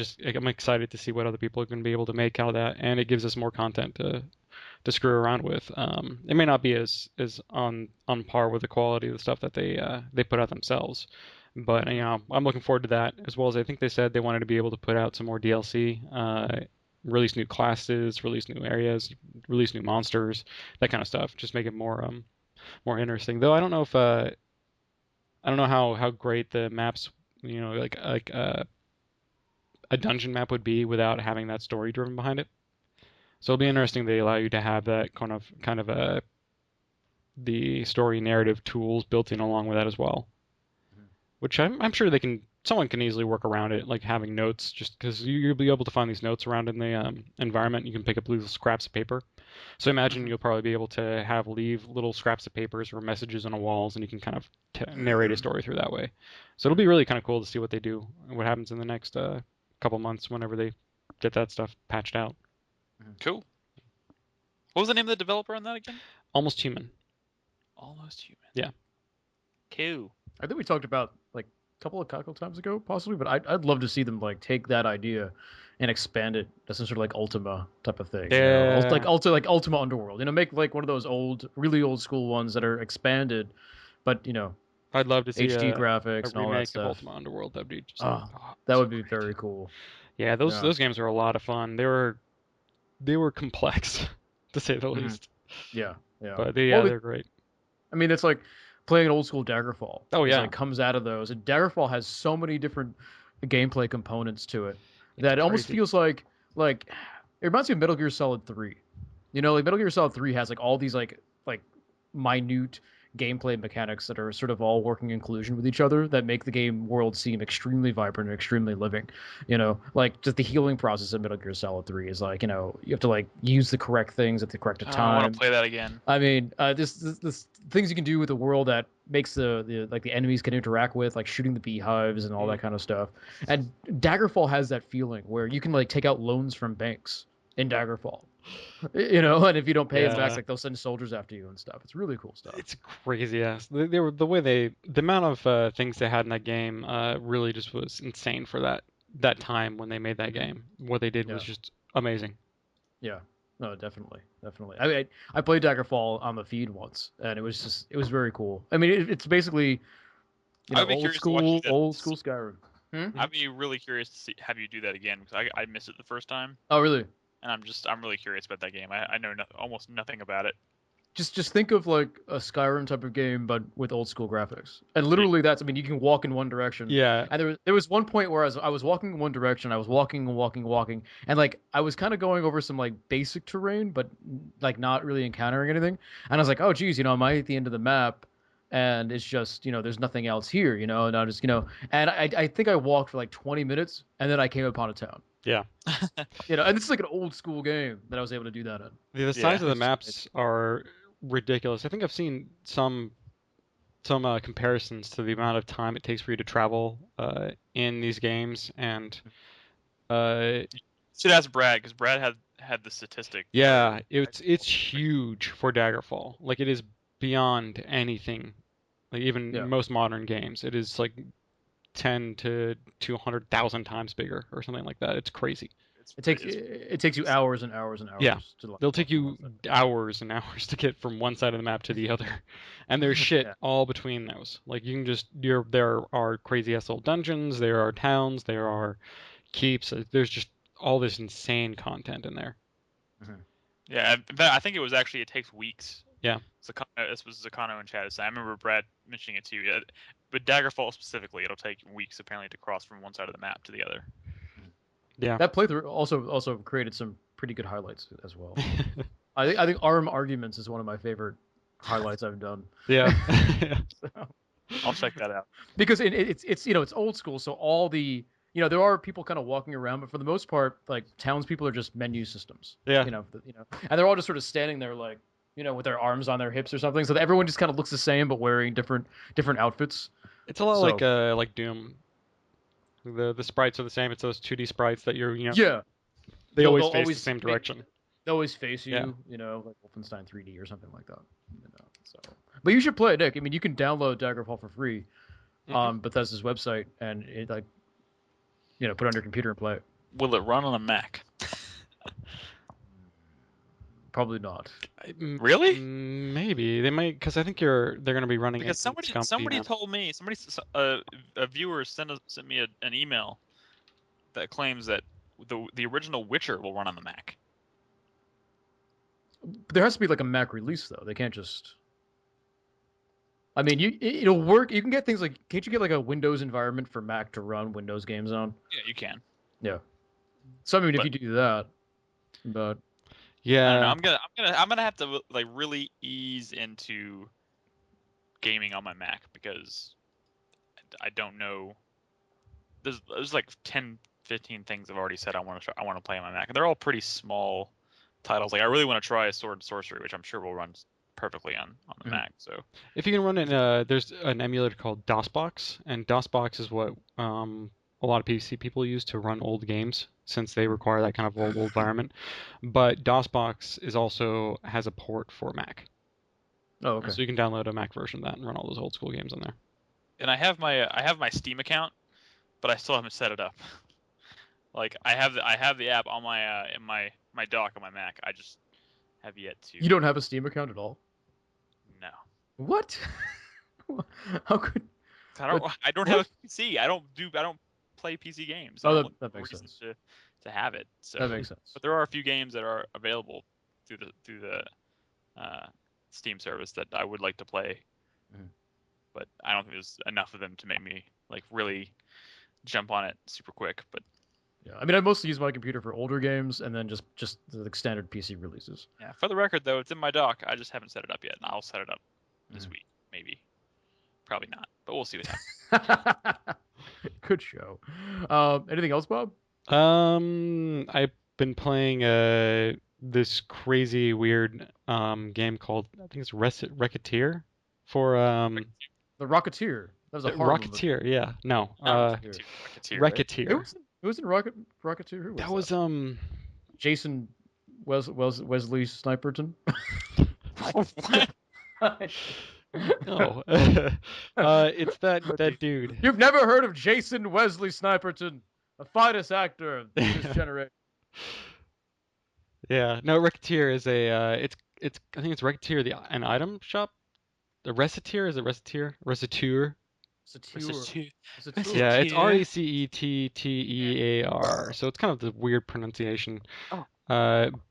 excited to see what other people are going to be able to make out of that, and it gives us more content to screw around with. It may not be as on par with the quality of the stuff that they put out themselves, but I'm looking forward to that, as well as I think they said they wanted to be able to put out some more DLC, release new classes, release new areas, release new monsters, that kind of stuff. Just make it more interesting. Though I don't know if I don't know how great the maps, like a dungeon map would be without having that story driven behind it. So it'll be interesting. They allow you to have that kind of the story narrative tools built in along with that as well, which I'm sure someone can easily work around it, like having notes, just because you'll be able to find these notes around in the environment. You can pick up little scraps of paper. So imagine you'll probably be able to leave little scraps of papers or messages on the walls, and you can kind of narrate a story through that way. So it'll be really kind of cool to see what they do and what happens in the next couple months whenever they get that stuff patched out. Cool. What was the name of the developer on that again? Almost Human. Almost Human. Yeah. Cool. I think we talked about like a couple of times ago, possibly, but I'd love to see them like take that idea and expand it to some sort of like Ultima type of thing. Yeah. Like Ultima Underworld. Make like one of those really old school ones that are expanded, but I'd love to see HD a graphics and all that remake of stuff. Ultima Underworld. That'd be just Oh, oh, that so would be great. very cool. Yeah, those Yeah. those games were a lot of fun. They were complex, to say the Mhm. least. Yeah, yeah. But Well, they're great. I mean, it's like playing an old school Daggerfall. Oh, It's yeah. like comes out of those, and Daggerfall has so many different gameplay components to it It's that it almost crazy. feels like it reminds me of Metal Gear Solid 3. You know, like Metal Gear Solid 3 has like all these like minute gameplay mechanics that are sort of all working in collusion with each other that make the game world seem extremely vibrant and extremely living. You know, like just the healing process of Metal Gear Solid 3 is like, you know, you have to like use the correct things at the correct Oh, I time. want to play that again. I mean, this things you can do with the world that makes the like the enemies can interact with, like shooting the beehives and all that kind of stuff. And Daggerfall has that feeling where you can like take out loans from banks in Daggerfall, you know, and if you don't pay them back, Yeah. like they'll send soldiers after you and stuff. It's really cool stuff. It's crazy ass. They were the way the amount of things they had in that game really just was insane for that time when they made that game. What they did was Yeah. just amazing. Yeah. No, definitely, definitely. I played Daggerfall on the feed once, and it was very cool. I mean, it's basically you know I'd be old curious to watch you school do that. Skyrim. Hmm? I'd be really curious to see have you do that again because I missed it the first time, Oh, really? and I'm really curious about that game. I know almost nothing about it. Just think of like a Skyrim type of game, but with old school graphics. And literally, that's I mean, you can walk in one direction. Yeah. And there was one point where I was walking in one direction, I was walking and walking, walking, and like I was kind of going over some like basic terrain, but like not really encountering anything. And I was like, oh geez, you know, am I at the end of the map? And it's just you know, there's nothing else here, you know. And I just you know, and I think I walked for like 20 minutes, and then I came upon a town. Yeah. You know, and this is like an old school game that I was able to do that in. The Yeah. size of the Which is amazing. maps are ridiculous. I think I've seen some comparisons to the amount of time it takes for you to travel in these games, and uh, Should ask Brad because Brad had the statistic. yeah, it's huge for Daggerfall. Like it is beyond anything, like even Yeah. most modern games. It is like 10 to 200,000 times bigger or something like that. It's crazy. It takes you hours and hours and hours Yeah. to like They'll walk take from you one side. hours and hours to get from one side of the map to the other. And there's shit Yeah. all between those. Like you can just there are crazy ass old dungeons, there are towns, there are keeps. There's just all this insane content in there. Yeah, in fact, I think it was actually it takes weeks. Yeah. This was Zakano in chat. I remember Brad mentioning it too. Yeah, but Daggerfall specifically, it'll take weeks apparently to cross from one side of the map to the other. Yeah. That playthrough also created some pretty good highlights as well. I think ARM Arguments is one of my favorite highlights I've done. Yeah. I'll check that out. Because it's you know it's old school, so all the you know there are people kind of walking around, but for the most part, like townspeople are just menu systems. Yeah. You know, and they're all just sort of standing there like you know with their arms on their hips or something, so that everyone just kind of looks the same but wearing different outfits. It's a lot So- like Doom. The sprites are the same. It's those 2D sprites that you're, Yeah, they They'll- always they'll face the always same direction. they always face you, Yeah. you know, like Wolfenstein 3D or something like that. You know, so, but you should play it, Nick. I mean, you can download Daggerfall for free on Bethesda's website, and it like, you know, put it on your computer and play it. Will it run on a Mac? Probably not. Really? Maybe they might, because I think they're going to be running Because it. in somebody SCUMP, told me a viewer sent me an email that claims that the original Witcher will run on the Mac. But there has to be like a Mac release though. They can't just. I mean, it'll work. You can get things like, can't you get like a Windows environment for Mac to run Windows games on? Yeah, you can. Yeah. So I mean, But- if you do that, but Yeah. I don't know. I'm gonna have to like really ease into gaming on my Mac because I don't know. There's like 10, 15 things I've already said I want to play on my Mac, and they're all pretty small titles. Like I really want to try Sword and Sorcery, which I'm sure will run perfectly on the Mac. So If you can run it, there's an emulator called DOSBox, and DOSBox is what a lot of PC people use to run old games, since they require that kind of old environment. But DOSBox is also has a port for Mac, oh okay. so you can download a Mac version of that and run all those old school games on there. and I have my Steam account, but I still haven't set it up. Like I have the app on my in my dock on my Mac. I just have yet to. You don't have a Steam account at all? No. What? How could? I don't have a PC. I don't play PC games. Oh, I don't look that for a makes reason sense. to have it. So, That makes sense. but there are a few games that are available through the Steam service that I would like to play. Mhm. But I don't think there's enough of them to make me like really jump on it super quick. But Yeah, I mean, I mostly use my computer for older games, and then just the standard PC releases. yeah, for the record though, it's in my dock. I just haven't set it up yet, and I'll set it up this Mhm. week, maybe. Probably not, but we'll see what happens. Good show. Anything else, Bob? I've been playing this crazy weird game called, I think it's Recettear for The Rocketeer. That was a horror movie. Rocketeer, yeah. No. Rocketeer. Rocketeer, right? Racketeer. Who was in Rocketeer? Who was That was Jason Wesley Sniperton? no. It's that dude. You've never heard of Jason Wesley Sniperton, the finest actor of this generation. Yeah. No, Recettear is it's I think it's Recettear an item shop. The Recettear is it Recettear? Recettear. Yeah, it's Recettear. So it's kind of the weird pronunciation. Oh.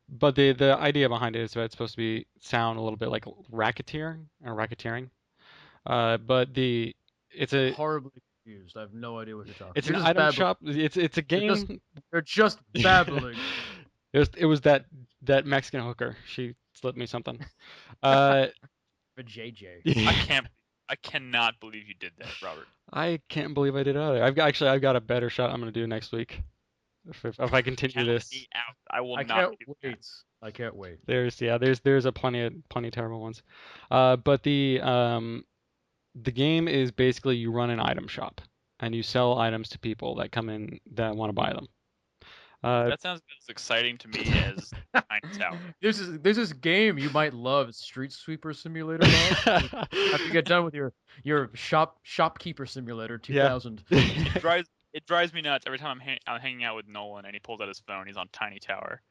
But the idea behind it is that it's supposed to be sound a little bit like racketeering or racketeering. But it's a Horribly confused. I have no idea what you're talking. it's You're an just item babbling. shop. It's a game. You're just babbling. It was that Mexican hooker. She slipped me something. For JJ. I cannot believe you did that, Robert. I can't believe I did either. I've got a better shot I'm gonna do next week. If I continue Count this. me out. I will I not can't do wait. I can't wait. There's a plenty of terrible ones. But the game is basically you run an item shop and you sell items to people that come in that want to buy them. That sounds as exciting to me as Tiny Tower. There's this game you might love. It's Street Sweeper Simulator. Bob. After you get done with your shopkeeper simulator 2000. It drives me nuts every time I'm hanging out with Nolan and he pulls out his phone. He's on Tiny Tower.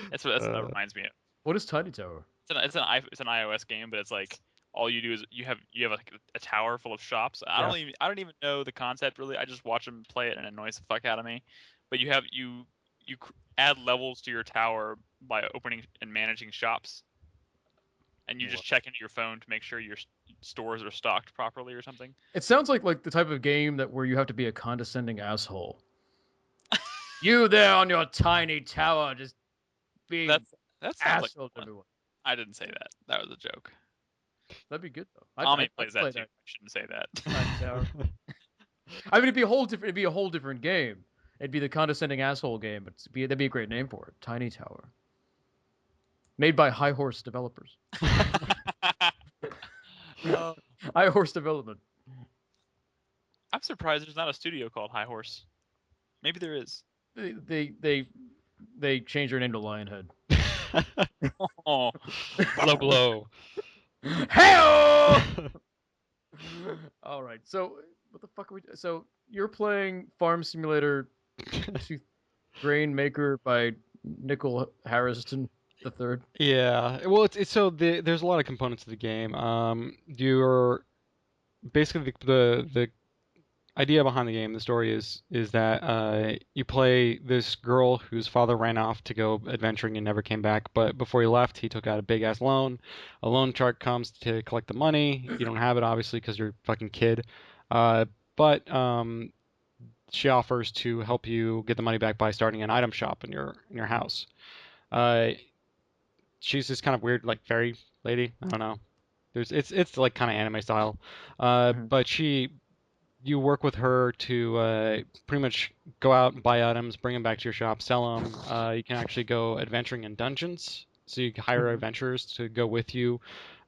That's what that reminds me of. What is Tiny Tower? It's an iOS game, but it's like all you do is you have like a tower full of shops. I don't even know the concept really. I just watch them play it and it annoys the fuck out of me. But you add levels to your tower by opening and managing shops, and you just check into your phone to make sure your stores are stocked properly or something. It sounds like the type of game where you have to be a condescending asshole. You there on your tiny tower, just being that sounds asshole like to everyone. I didn't say that. That was a joke. That'd be good though. Tommy plays I'd that play too. I shouldn't say that. Tiny Tower. I mean, it'd be a whole different game. It'd be the condescending asshole game, but that'd be a great name for it. Tiny Tower. Made by High Horse Developers. High Horse Development. I'm surprised there's not a studio called High Horse. Maybe there is. They changed their name to Lionhead. Oh, Blow blow. Hey! All right. So what the fuck are we? So you're playing Farm Simulator 2 Grain Maker by Nickel Harrison III. Yeah. Well, it's so there's a lot of components to the game. You're basically the idea behind the game, the story is that you play this girl whose father ran off to go adventuring and never came back. But before he left, he took out a big ass loan. A loan shark comes to collect the money. You don't have it obviously because you're a fucking kid. But she offers to help you get the money back by starting an item shop in your house. She's this kind of weird like fairy lady. I don't know. It's like kind of anime style. But you work with her to pretty much go out and buy items, bring them back to your shop, sell them. You can actually go adventuring in dungeons, so you can hire adventurers to go with you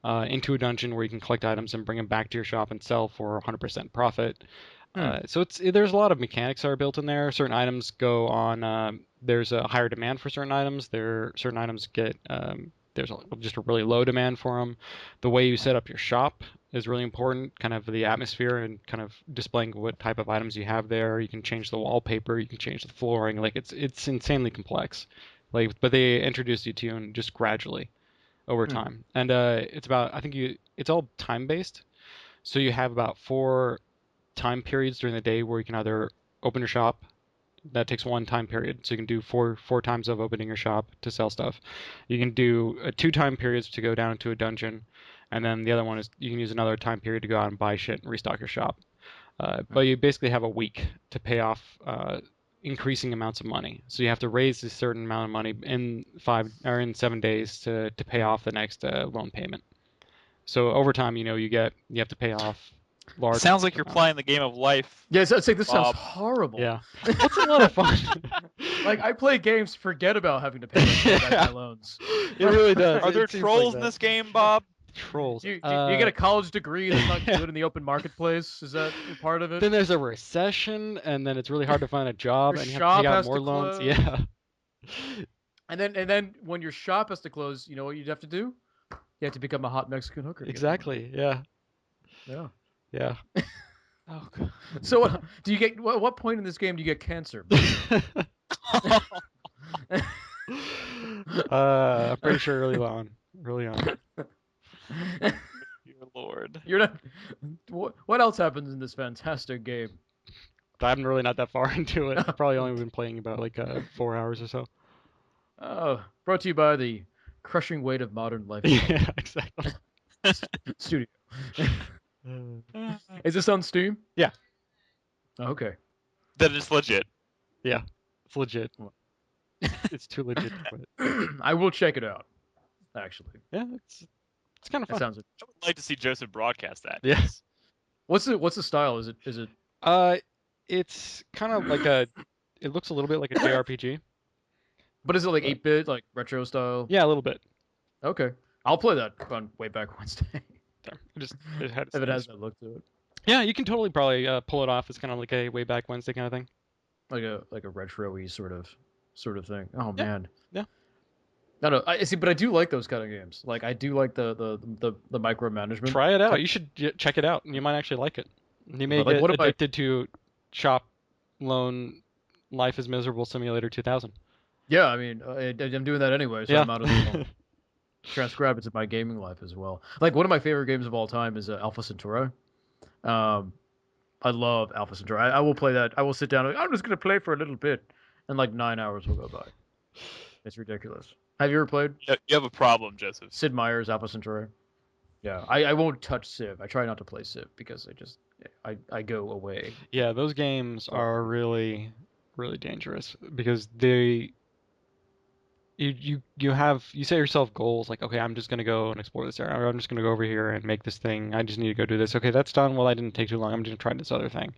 into a dungeon where you can collect items and bring them back to your shop and sell for 100% profit. So there's a lot of mechanics that are built in there. Certain items go on. There's a higher demand for certain items. Certain items get there's just a really low demand for them. The way you set up your shop is really important, kind of the atmosphere and kind of displaying what type of items you have there. You can change the wallpaper, you can change the flooring. Like it's insanely complex. Like, but they introduce you to it just gradually over time. And it's about it's all time based. So you have about 4 time periods during the day where you can either open your shop. That takes 1 time period, so you can do four times of opening your shop to sell stuff. You can do 2 time periods to go down into a dungeon, and then the other one is you can use another time period to go out and buy shit and restock your shop. But you basically have a week to pay off increasing amounts of money. So you have to raise a certain amount of money in 7 days to pay off the next loan payment. So over time, you have to pay off large. Sounds like amounts you're of money. playing the game of life. Yeah, it's like this sounds Bob. horrible. Yeah, it's a lot of fun. Like I play games, forget about having to pay back my loans. It really does. Are there It seems trolls like in that. this game, Bob? Trolls. You get a college degree that's not good in the open marketplace. Is that part of it? Then there's a recession, and then it's really hard to find a job, Your and you have to shop take out has more to loans. close. Yeah. And then when your shop has to close, you know what you'd have to do? You have to become a hot Mexican hooker. to get the money. Exactly. Yeah. Yeah. Yeah. Oh, God. So do you get what point in this game do you get cancer? I'm pretty sure early on. Early on. Dear Lord. You're not. What else happens in this fantastic game? I'm really not that far into it. I've probably only been playing about like 4 hours or so. Oh, brought to you by the crushing weight of modern life. Yeah, exactly. Studio. Is this on Steam? Yeah. Okay. That is legit. It's legit. It's too legit to quit. I will check it out. Actually, Yeah, it's kind of that fun. sounds. I would like to see Joseph broadcast that. Yes. What's the style? Is it? It's kind of like it looks a little bit like a JRPG. But is it like 8-bit, like retro style? Yeah, a little bit. Okay, I'll play that on Way Back Wednesday. It had If it has that look to it, Yeah, you can totally probably pull it off. It's kind of like a way back Wednesday kind of thing. like a retro-y sort of thing. Oh Yeah. man. Yeah. No, I see, but I do like those kind of games. Like I do like the micromanagement. Try it out. You should check it out. You might actually like it. You may But, like, get what if I- addicted to Shop Loan Life is Miserable Simulator 2000. Yeah, I mean, I'm doing that anyway, so Yeah. I might as well transcribe it to my gaming life as well. Like one of my favorite games of all time is Alpha Centauri. I love Alpha Centauri. I will play that. I will sit down. I'm just gonna play for a little bit, and like 9 hours will go by. It's ridiculous. Have you ever played You have a problem, Joseph. Sid Meier's Alpha Centauri? Yeah, I won't touch Civ. I try not to play Civ because I go away. Yeah, those games are really, really dangerous because you set yourself goals like, okay, I'm just gonna go and explore this area, or I'm just gonna go over here and make this thing. I just need to go do this. Okay, that's done. Well, that didn't take too long. I'm gonna try this other thing,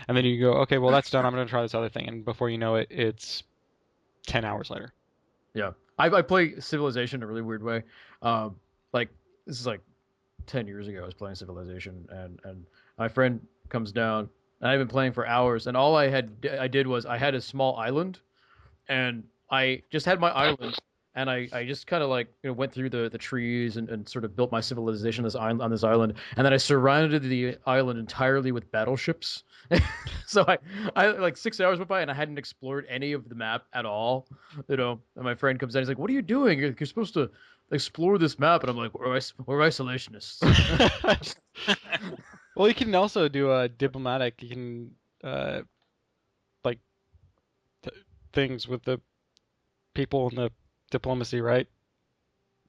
and then you go, okay, well, that's done. I'm gonna try this other thing, and before you know it, it's 10 hours later. Yeah, I play Civilization in a really weird way. Like this is like 10 years ago. I was playing Civilization, and my friend comes down, and I've been playing for hours, and all I did was I had a small island, and I just had my island, and I just kind of like went through the trees and sort of built my civilization on this island, and then I surrounded the island entirely with battleships. So I like 6 hours went by and I hadn't explored any of the map at all. And my friend comes in, he's like, "What are you doing? You're supposed to explore this map," and I'm like, "We're isolationists." Well, you can also do a diplomatic. You can like things with the people in the diplomacy, right?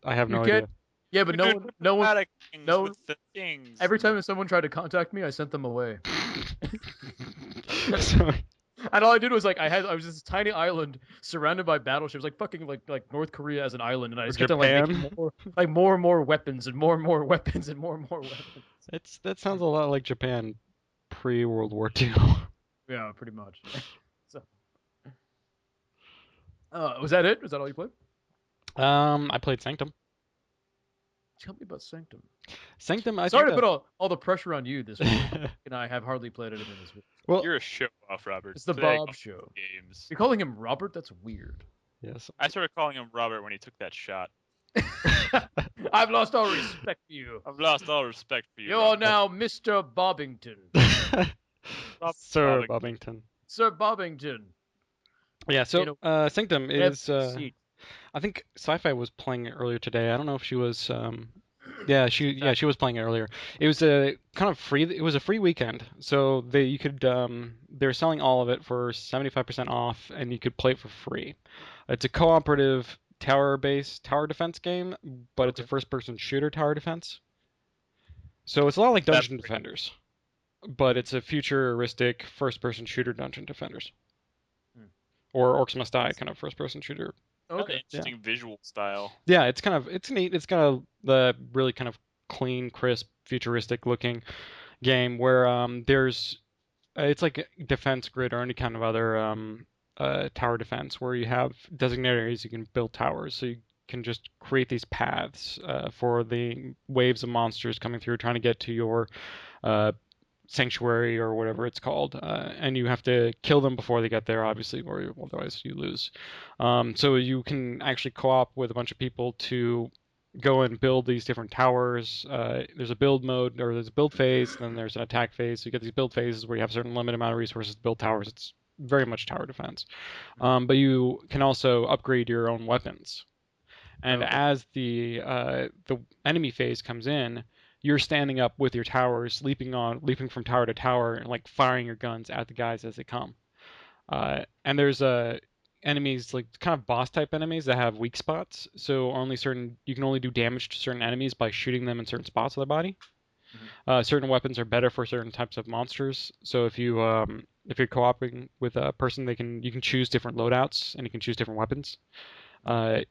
I have no idea. Yeah, but no one. Diplomatic things no- with the things. Every time someone tried to contact me, I sent them away. So, And all I did was I was this tiny island surrounded by battleships, like fucking like North Korea as an island, and I just kept on like making more and more weapons and more weapons and more weapons. that sounds a lot like Japan pre-World War II. Yeah, pretty much. So, was that it? Was that all you played? I played Sanctum. Tell me about Sanctum. Sanctum, I Sorry to think put all the pressure on you this week, and I have hardly played anything this week. well, You're a show off, Robert. It's the Today, Bob Show. games. You're calling him Robert? That's weird. yes. I started calling him Robert when he took that shot. I've lost all respect for you. I've lost all respect for you. You're Robert. now Mr. Bobbington. Sir Bobbington. Bobbington. Sir Bobbington. Yeah, so Sanctum Have is a seat. I think Sci-Fi was playing it earlier today. I don't know if she was Yeah, she was playing it earlier. It was a kind of free. It was a free weekend, so they're selling all of it for 75% off, and you could play it for free. It's a cooperative tower-based tower defense game, but it's a Okay. first-person shooter tower defense. So it's a lot like That's Dungeon pretty- Defenders, but it's a futuristic first-person shooter Dungeon Defenders, Hmm. or Orcs Must Die kind of first-person shooter. Kind of Okay. interesting visual style. Yeah, it's neat. It's kind of the really kind of clean, crisp, futuristic looking game where there's it's like a defense grid or any kind of other tower defense where you have designated areas you can build towers. So you can just create these paths for the waves of monsters coming through trying to get to your uh, sanctuary or whatever it's called, and you have to kill them before they get there, obviously, or otherwise you lose. So you can actually co-op with a bunch of people to go and build these different towers. There's a build mode, or there's a build phase, and then there's an attack phase. So you get these build phases where you have a certain limited amount of resources to build towers. It's very much tower defense. But you can also upgrade your own weapons. And Okay. as the enemy phase comes in, you're standing up with your towers, leaping from tower to tower, and like firing your guns at the guys as they come. And there's enemies like kind of boss type enemies that have weak spots. So you can only do damage to certain enemies by shooting them in certain spots of their body. Certain weapons are better for certain types of monsters. So if you're co-oping with a person, you can choose different loadouts and you can choose different weapons.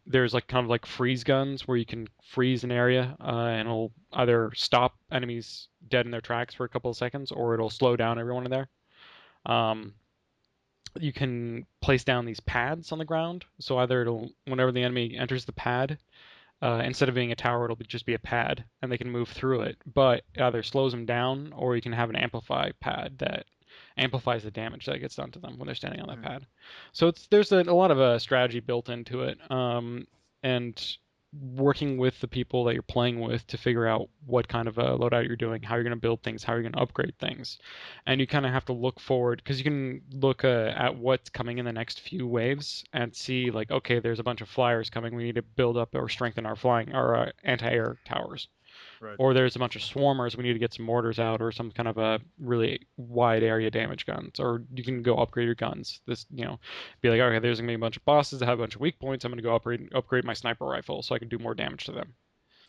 There's like kind of like freeze guns where you can freeze an area and it'll either stop enemies dead in their tracks for a couple of seconds or it'll slow down everyone in there. You can place down these pads on the ground, so whenever the enemy enters the pad, instead of being a tower, it'll just be a pad, and they can move through it. But it either slows them down, or you can have an amplify pad that amplifies the damage that gets done to them when they're standing on that pad. So there's a lot of strategy built into it, and working with the people that you're playing with to figure out what kind of a loadout you're doing, how you're going to build things, how you're going to upgrade things, and you kind of have to look forward because you can look at what's coming in the next few waves and see like, okay, there's a bunch of flyers coming. We need to build up or strengthen our anti-air towers. Right. Or there's a bunch of swarmers. We need to get some mortars out, or some kind of a really wide area damage guns. Or you can go upgrade your guns. Be like, okay, there's gonna be a bunch of bosses that have a bunch of weak points. I'm gonna go upgrade my sniper rifle so I can do more damage to them.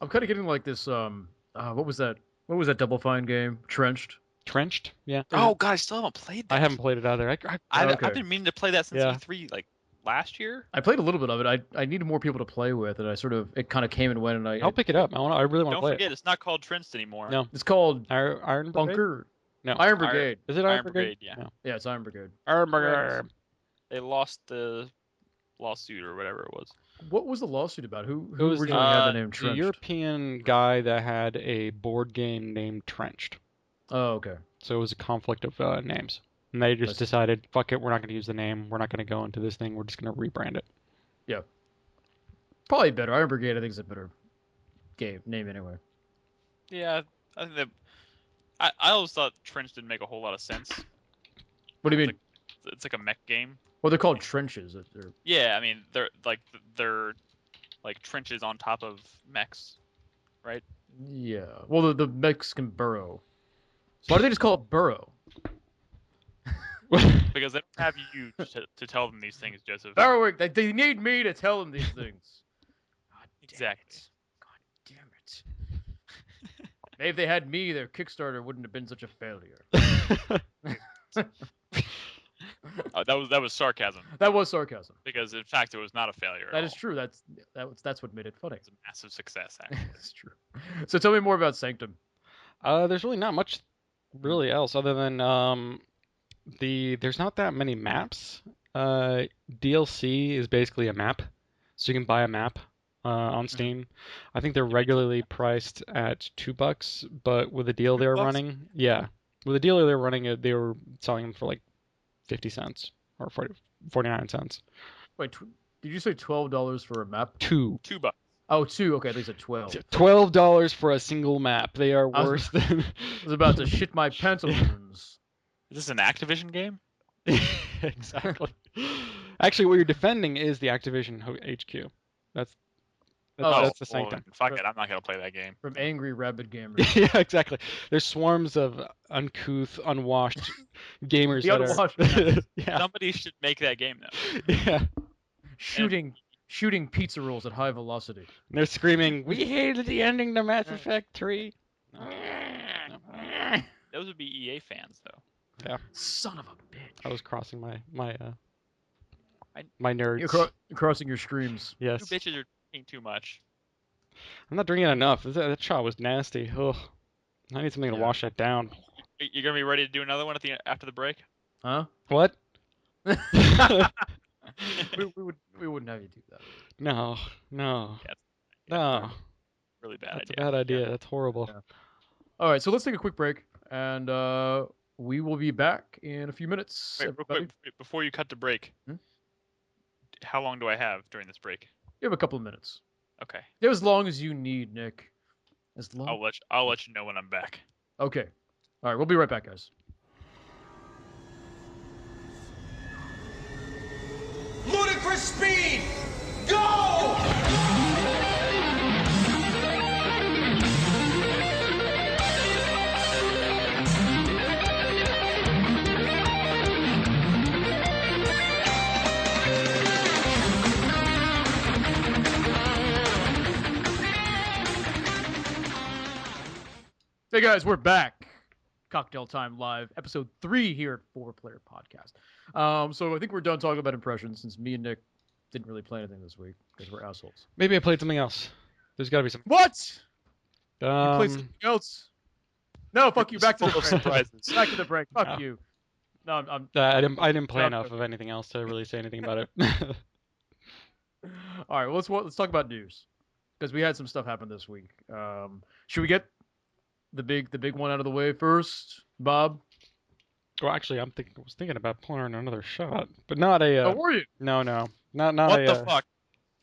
I'm kind of getting like this. What was that? What was that Double Fine game? Trenched. Trenched, yeah. Oh god, I still haven't played that. I haven't played it either. I've Okay. been meaning to play that since Yeah. E3 like last year. I played a little bit of it. I needed more people to play with, and it kind of came and went. And I'll pick it up. I really want to Don't play forget, it's not called Trenched anymore. No. It's called it. Iron Brigade? Bunker. No. Iron Brigade. Is it Iron Brigade? Yeah. No. Yeah, it's Iron Brigade. Iron Brigade. Brigade. They lost the lawsuit or whatever it was. What was the lawsuit about? Who It was originally had the name The Trenched? European guy that had a board game named Trenched. Oh, okay. So it was a conflict of names. And they just Nice. decided, fuck it, we're not going to use the name. We're not going to go into this thing. We're just going to rebrand it. Probably better. Iron Brigade, I think, is a better game name anyway. Yeah, I think that. I always thought Trenched didn't make a whole lot of sense. What do you mean? It's like a mech game. Well, they're called trenches. Yeah, I mean they're like trenches on top of mechs, right? Yeah. Well, the mechs can burrow. Why do they just call it burrow? Because they don't have you to tell them these things, Joseph. Burrowing. They need me to tell them these things. God Exactly. damn it. Maybe if they had me, their Kickstarter wouldn't have been such a failure. That was sarcasm. That was sarcasm. Because in fact it was not a failure. That is true. That's what made it funny. It's a massive success, actually. That's true. So tell me more about Sanctum. There's really not much really else other than there's not that many maps. DLC is basically a map. So you can buy a map on Steam. I think they're regularly priced at $2, but with the deal they were $2? running, yeah. With the deal they were running, they were selling them for like 50 cents or 49 cents. Wait, did you say $12 for a map? $2. $2. Oh, 2. Okay, they said 12. $12 for a single map. They are I was- worse than. I was about to shit my pantaloons. Is this an Activision game? Exactly. Actually, what you're defending is the Activision HQ. That's the well, sanctum. fuck it. I'm not gonna play that game. From Angry Rabid Gamers. Yeah, exactly. There's swarms of uncouth, unwashed gamers The that unwashed are. Yeah. Somebody should make that game though. Yeah. Shooting pizza rolls at high velocity. They're screaming, "We hated the ending to Mass Effect 3." Those would be EA fans though. Son of a bitch. I was crossing my I- nerds. You're crossing your streams. Yes. You bitches are drinking too much. I'm not drinking enough. That shot was nasty. Ugh. I need something to Yeah. wash that down. You're gonna be ready to do another one after the break? Huh? What? we wouldn't have you do that. No. No. Yeah, No. Really bad That's idea. a bad idea. That's horrible. Yeah. All right, so let's take a quick break, and we will be back in a few minutes. Wait, real everybody. quick, before you cut to break, Hmm? how long do I have during this break? You have a couple of minutes. Okay, As long as you need, Nick. As long. I'll let you know when I'm back. Okay. All right, we'll be right back, guys. Ludicrous speed! Go! Hey guys, we're back. Cocktail Time Live, episode 3 here at 4-Player Podcast. So I think we're done talking about impressions since me and Nick didn't really play anything this week because we're assholes. Maybe I played something else. There's got to be some. What? You played something Um, else? No, fuck you. Back to the Full of break. surprises. Back to the break. Fuck No. you. No, I'm I didn't play No, enough no. of anything else to really say anything about it. all right. Well, let's talk about news because we had some stuff happen this week. Should we get the big one out of the way first, Bob? Well, actually, I was thinking about pouring another shot, but not a. How were you? No, not What a. the fuck?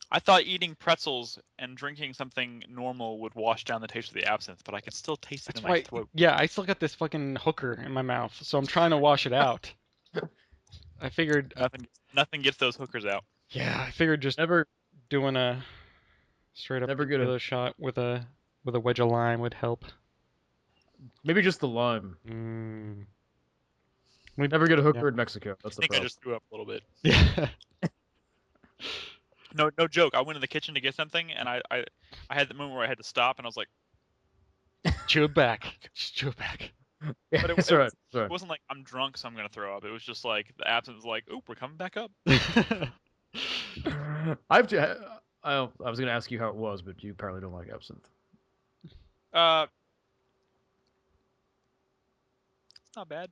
I thought eating pretzels and drinking something normal would wash down the taste of the absinthe, but I could still taste it That's in my why. throat. Yeah, I still got this fucking hooker in my mouth, so I'm trying to wash it out. I figured. Nothing gets those hookers out. Yeah, I figured just Never. doing a straight up Never get a- tequila shot with a wedge of lime would help. Maybe just the lime. Mm. Never get a hooker in Mexico. That's I the think I problem. just threw up a little bit. Yeah. No joke. I went in the kitchen to get something, and I had the moment where I had to stop, and I was like, Chew it back. Just chew it back. Yeah, But it- it's it all right. was- It's all it right. wasn't like I'm drunk, so I'm gonna throw up. It was just like the absinthe was like, "Oop, we're coming back up." I was gonna ask you how it was, but you apparently don't like absinthe. It's not bad.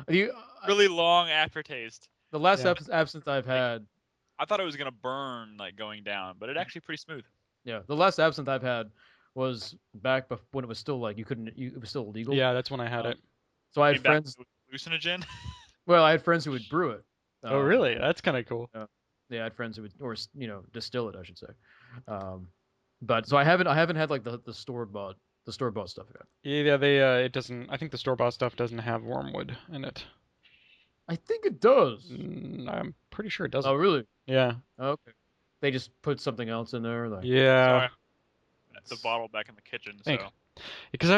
Really, Really long aftertaste. the last Yeah. absinthe I've had. I thought it was gonna burn like going down, but it actually pretty smooth. Yeah, the last absinthe I've had was back when it was still like it was still illegal. Yeah, that's when I had Um, it. So I Came had back friends. with hallucinogen. Well, I had friends who would brew it. Oh, really? That's kind of cool. Yeah, I had friends who would, or distill it, I should say. But so I haven't had like the store bought stuff yet. Yeah, it doesn't. I think the store bought stuff doesn't have wormwood in it. I think it does. I'm pretty sure it doesn't. Oh, really? Yeah. Okay. They just put something else in there. Like, Yeah. The bottle back in the kitchen. Thank So Because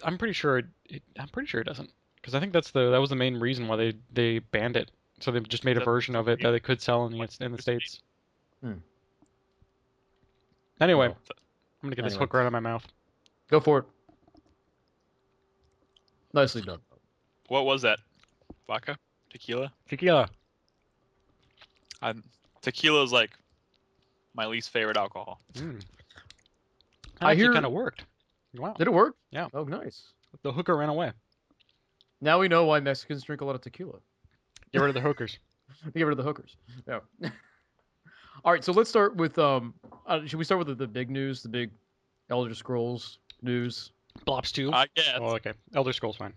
I'm pretty sure I'm pretty sure it doesn't. Because I think that was the main reason why they banned it. So they just made a That- version of it that they could sell in the States. Anyway, Well, I'm gonna get this anyway. hook right on my mouth. Go for it. Nicely done. what was that? Vodka, tequila. Tequila. Tequila is like my least favorite alcohol. I hear- kind of worked. Wow. Did it work? Yeah. Oh, nice. The hooker ran away. Now we know why Mexicans drink a lot of tequila. Get rid of the hookers. Get rid of the hookers. Yeah. All right, so let's start with should we start with the big news, the big Elder Scrolls news? Blops 2. I guess. Oh, okay. Elder Scrolls fine.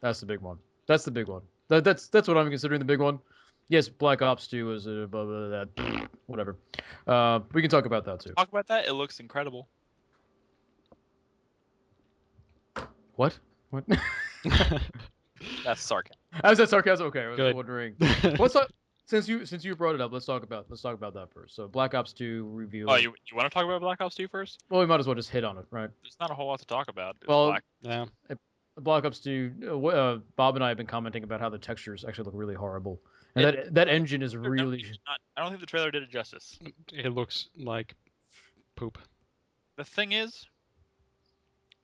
That's the big one. That's the big one. That's what I'm considering the big one. Yes, Black Ops 2 is that whatever. We can talk about that too. Talk about that. It looks incredible. What? What? That's sarcasm. How's that sarcasm? Okay, I was Good. wondering. What's since you brought it up, let's talk about that first. So Black Ops 2 reveal. Oh, you want to talk about Black Ops 2 first? Well, we might as well just hit on it, right? There's not a whole lot to talk about. It's Well, Black. Yeah. Black Ops 2. Bob and I have been commenting about how the textures actually look really horrible, and It- that engine is No, really. I don't think the trailer did it justice. It looks like poop. The thing is,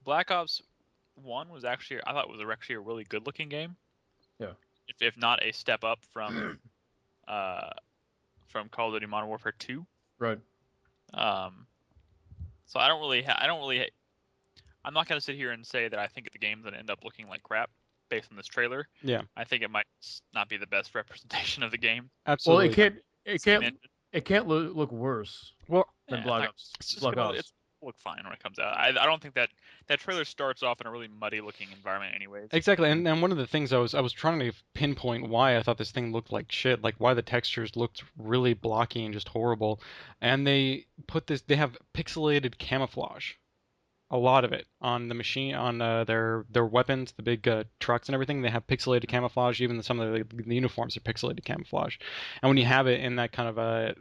Black Ops 1 was actually, I thought it was actually a really good looking game. Yeah. If not a step up from Call of Duty Modern Warfare 2. Right. So I'm not going to sit here and say that I think the game's going to end up looking like crap based on this trailer. Yeah. I think it might not be the best representation of the game. Absolutely. Well, it And- can't look worse Well, than Yeah, Black like, Ops. it's just Black gonna, Ops. it's gonna look fine when it comes out. I don't think that trailer starts off in a really muddy looking environment anyways. exactly. And one of the things I was trying to pinpoint why I thought this thing looked like shit, like why the textures looked really blocky and just horrible. And they have pixelated camouflage. A lot of it on the machine, on their weapons, the big trucks and everything. They have pixelated camouflage. Even some of the uniforms are pixelated camouflage. And when you have it in that kind of a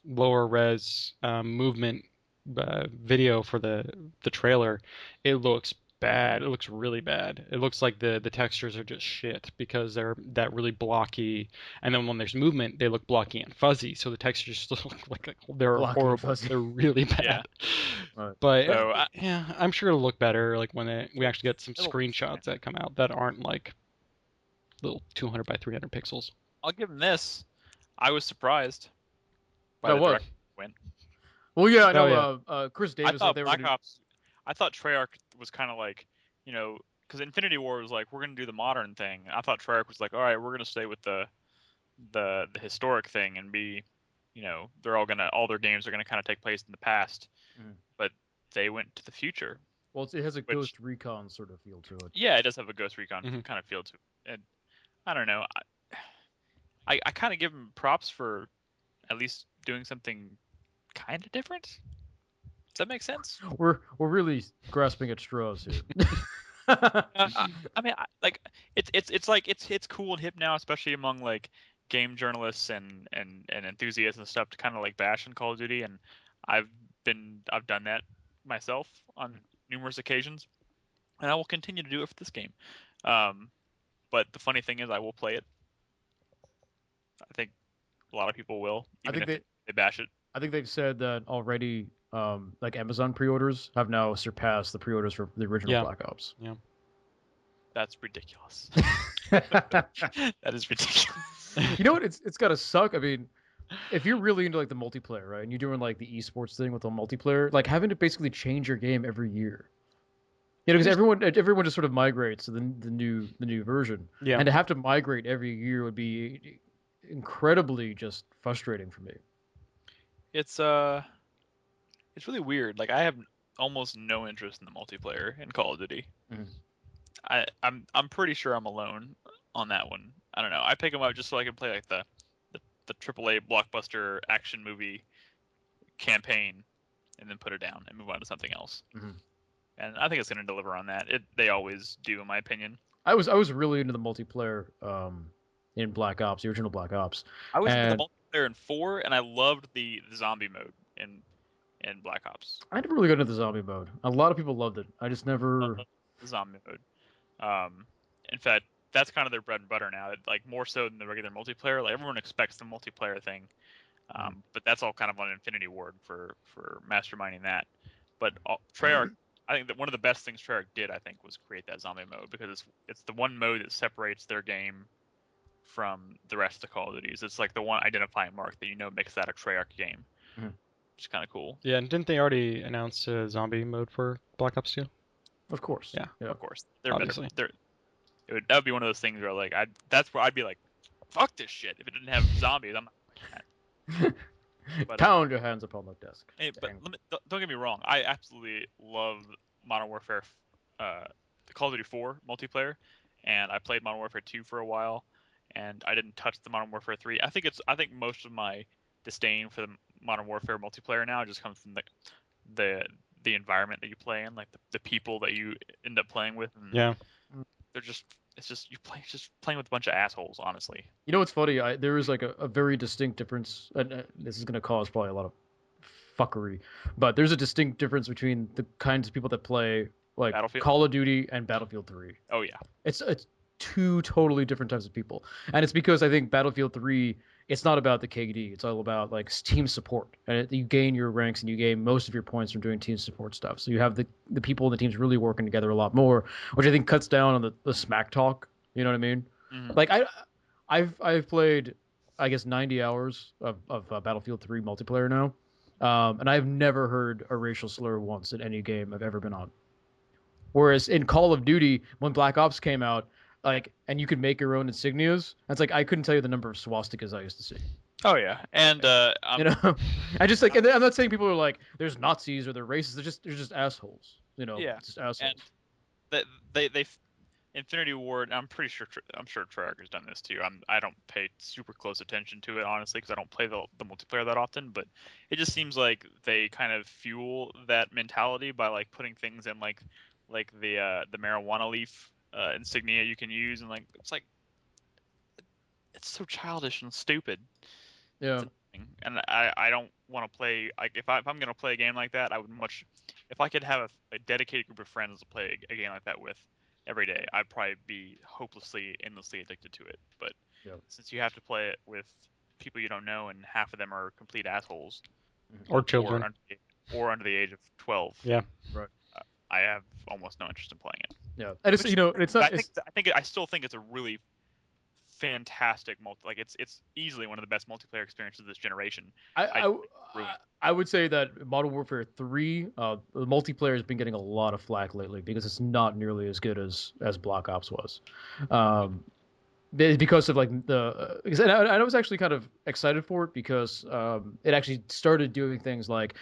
lower res movement video for the trailer, it looks bad. It looks really bad. It looks like the textures are just shit because they're that really blocky. And then when there's movement, they look blocky and fuzzy. So the textures still look like they're Blocky and horrible. fuzzy. They're really bad. Yeah. Right. But So, yeah, I'm sure it'll look better like when we actually get some It'll- screenshots that come out that aren't like little 200 by 300 pixels. I'll give them this. I was surprised by By the what? direction it went. Well, yeah, I Oh, know. yeah. Chris I Davis thought said they were Black gonna. Ops. I thought Treyarch was kind of like, because Infinity War was like, we're gonna do the modern thing. I thought Treyarch was like, all right, we're gonna stay with the historic thing and be, all their games are gonna kind of take place in the past. Mhm. But they went to the future. Well, it has a which- Ghost Recon sort of feel to it. Yeah, it does have a Ghost Recon Mhm. kind of feel to it. And I don't know. I kind of give them props for at least doing something kind of different. Does that make sense? We're really grasping at straws here. I mean, it's cool and hip now, especially among like game journalists and enthusiasts and stuff to kind of like bash on Call of Duty, and I've done that myself on numerous occasions, and I will continue to do it for this game. But the funny thing is, I will play it. I think a lot of people will, I even think if they bash it. I think they've said that already. Like Amazon pre-orders have now surpassed the pre-orders for the original Yeah. Black Ops. That's ridiculous. That is ridiculous. You know what? It's gotta suck. I mean, if you're really into like the multiplayer, right, and you're doing like the esports thing with the multiplayer, like having to basically change your game every year. You know, because everyone just sort of migrates to the new version, Yeah. and to have to migrate every year would be incredibly just frustrating for me. It's really weird. Like I have almost no interest in the multiplayer in Call of Duty. Mhm. I'm pretty sure I'm alone on that one. I don't know. I pick them up just so I can play like the AAA blockbuster action movie campaign, and then put it down and move on to something else. Mhm. And I think it's going to deliver on that. They always do, in my opinion. I was really into the multiplayer in Black Ops, the original Black Ops. I was into And- the multiplayer in 4, and I loved the zombie mode in Black Ops. I never really got into the zombie mode. A lot of people loved it. I just never. Love the zombie mode. In fact, that's kind of their bread and butter now. Like more so than the regular multiplayer. Like everyone expects the multiplayer thing, but that's all kind of on Infinity Ward for masterminding that. But Treyarch, I think that one of the best things Treyarch did, I think, was create that zombie mode because it's the one mode that separates their game from the rest of the Call of Duties. It's like the one identifying mark that makes that a Treyarch game, Mhm. which is kind of cool. Yeah, and didn't they already announce a zombie mode for Black Ops 2? Of course. Yeah. Of course, they're Obviously. better. That would be one of those things where like that's where I'd be like, fuck this shit. If it didn't have zombies, I'm not. But, Pound your hands upon the desk. Hey, but Dang. don't get me wrong. I absolutely love Modern Warfare, the Call of Duty 4 multiplayer, and I played Modern Warfare 2 for a while, and I didn't touch the Modern Warfare 3. I think most of my disdain for the Modern Warfare multiplayer now just comes from the environment that you play in, like the people that you end up playing with, and Yeah. it's just just playing with a bunch of assholes, honestly. You know what's funny? There is like a very distinct difference, and this is going to cause probably a lot of fuckery, but there's a distinct difference between the kinds of people that play like Battlefield? Call of Duty and Battlefield 3. Oh yeah. It's two totally different types of people, and it's because I think Battlefield 3, it's not about the KD. It's all about like team support, and you gain your ranks and you gain most of your points from doing team support stuff. So you have the people in the teams really working together a lot more, which I think cuts down on the smack talk. You know what I mean? Mhm. Like I've played I guess 90 hours of Battlefield 3 multiplayer now, and I've never heard a racial slur once in any game I've ever been on. Whereas in Call of Duty, when Black Ops came out, like, and you could make your own insignias, it's like I couldn't tell you the number of swastikas I used to see. Oh yeah. And You know, I just like, and I'm not saying people are like there's Nazis or they're racist. They're just assholes. You know, Yeah. just assholes. and they Infinity Ward. I'm pretty sure. I'm sure Treyarch has done this too. I don't pay super close attention to it honestly because I don't play the multiplayer that often. But it just seems like they kind of fuel that mentality by like putting things in like the marijuana leaf insignia you can use, and like it's so childish and stupid. Yeah. And I don't want to play like if I'm gonna play a game like that, I would much if I could have a dedicated group of friends to play a game like that with every day, I'd probably be hopelessly endlessly addicted to it. But Yeah. since you have to play it with people you don't know and half of them are complete assholes Or children. or under the age of 12, Yeah. Right. I have almost no interest in playing it. Yeah. And it's Which- you know it's not. I still think it's a really fantastic like it's easily one of the best multiplayer experiences of this generation. I would say that Modern Warfare 3, the multiplayer has been getting a lot of flack lately because it's not nearly as good as Black Ops was. Because of like and I was actually kind of excited for it because it actually started doing things like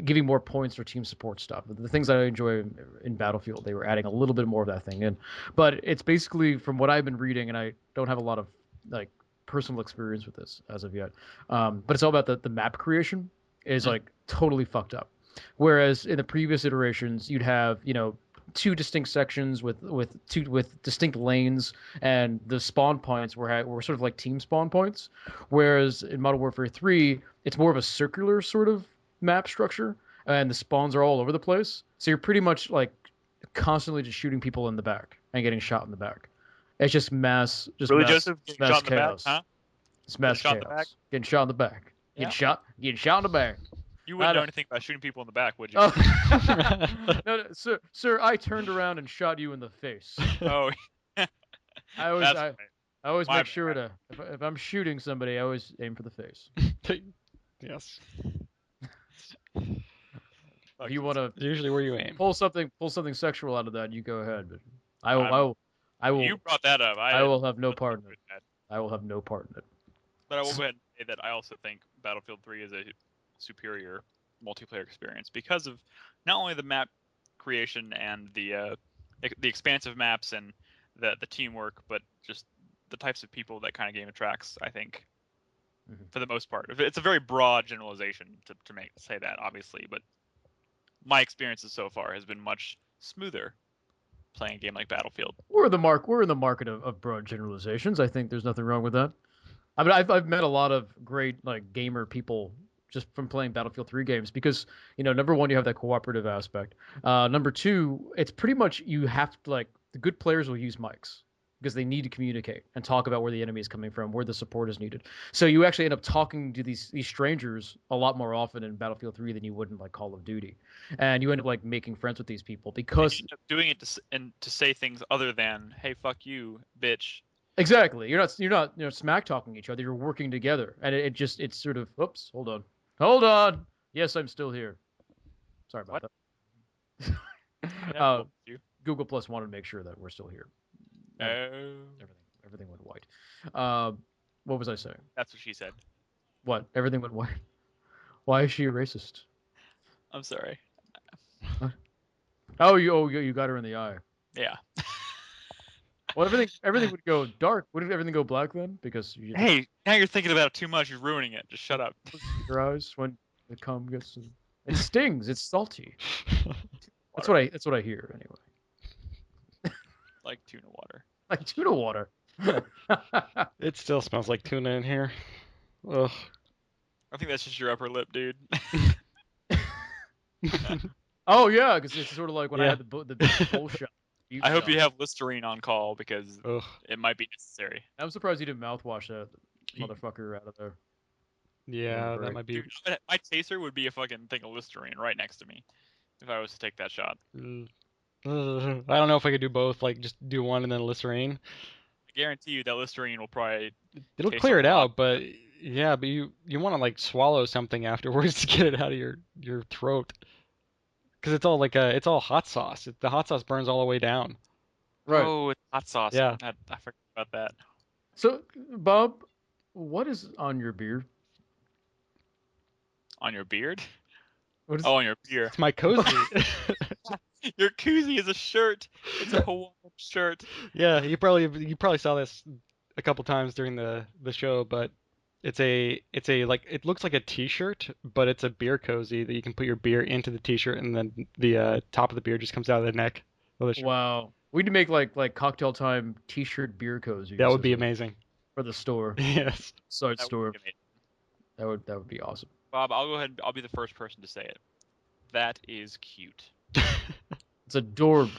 giving more points for team support stuff. The things that I enjoy in Battlefield, they were adding a little bit more of that thing in. But it's basically from what I've been reading, and I don't have a lot of like personal experience with this as of yet. But it's all about the map creation is like totally fucked up. Whereas in the previous iterations, you'd have two distinct sections with distinct lanes, and the spawn points were sort of like team spawn points. Whereas in Modern Warfare 3, it's more of a circular sort of map structure, and the spawns are all over the place. So you're pretty much like constantly just shooting people in the back and getting shot in the back. It's just mass, Really, mass, Joseph? Getting mass shot in the back, chaos. huh? It's mass Getting shot in the chaos. back? Getting shot in the back. Yeah. Getting shot in the back. You wouldn't I know don't- anything about shooting people in the back, would you? Oh. No, sir, I turned around and shot you in the face. Oh, I that's right. always My make sure bad. to if I'm shooting somebody, I always aim for the face. Yes. If you want to Usually where you aim. pull something sexual out of that, you go ahead. But I will You brought that up. I will have no didn't part in do it. that. I will have no part in it. But I will go ahead and say that I also think Battlefield 3 is a superior multiplayer experience because of not only the map creation and the expansive maps and the teamwork, but just the types of people that kind of game attracts. I think, for the most part, it's a very broad generalization to say that, obviously, but my experiences so far has been much smoother playing a game like Battlefield. We're in the market of broad generalizations. I think there's nothing wrong with that. I mean, I've met a lot of great like gamer people just from playing Battlefield 3 games because number one, you have that cooperative aspect. Number two, it's pretty much you have to like the good players will use mics because they need to communicate and talk about where the enemy is coming from, where the support is needed. So you actually end up talking to these strangers a lot more often in Battlefield 3 than you would in like Call of Duty, and you end up like making friends with these people because And you end up doing it to say things other than "Hey, fuck you, bitch." exactly. You're not smack talking each other. You're working together, and it's sort of oops. Hold on. Yes, I'm still here. Sorry about What? that. I never Uh, told you. Google Plus wanted to make sure that we're still here. Oh, Everything went white. What was I saying? that's what she said. What? Everything went white. Why is she a racist? I'm sorry. Oh, you got her in the eye. Yeah. Well, everything would go dark. Wouldn't everything go black then? Because you Hey, now you're thinking about it too much. You're ruining it. Just shut up. close your eyes when the cum gets. It stings. It's salty. That's what I hear anyway. Like tuna water. Like tuna water. It still smells like tuna in here. Ugh. I think that's just your upper lip, dude. Oh yeah, because it's sort of like when I Yeah. had the bowl shot. beef I hope shot. you have Listerine on call because Ugh. it might be necessary. I'm surprised you didn't mouthwash that Ye- motherfucker out of there. Yeah, that break. might be. Dude, my chaser would be a fucking thing of Listerine right next to me if I was to take that shot. I don't know if I could do both. Like just do one and then Listerine. I guarantee you that Listerine will probably It'll taste clear a it lot out, but yeah, but you want to like swallow something afterwards to get it out of your throat. Because it's all like it's all hot sauce. The hot sauce burns all the way down. Right. Oh, it's hot sauce. Yeah. I forgot about that. So, Bob, what is on your beard? On your beard? What is? Oh, on your beer. It's my cozy. Your koozie is a shirt. It's a Hawaiian shirt. Yeah, you probably saw this a couple times during the show, but it's a like it looks like a t-shirt, but it's a beer cozy that you can put your beer into the t-shirt and then the top of the beer just comes out of the neck of the shirt. Wow. We need to make like cocktail time T-shirt beer cozies. That would be as a- amazing. for the store. Yes. Site That store. would be amazing. That would be awesome. Bob, I'll go ahead. I'll be the first person to say it. That is cute. It's adorable.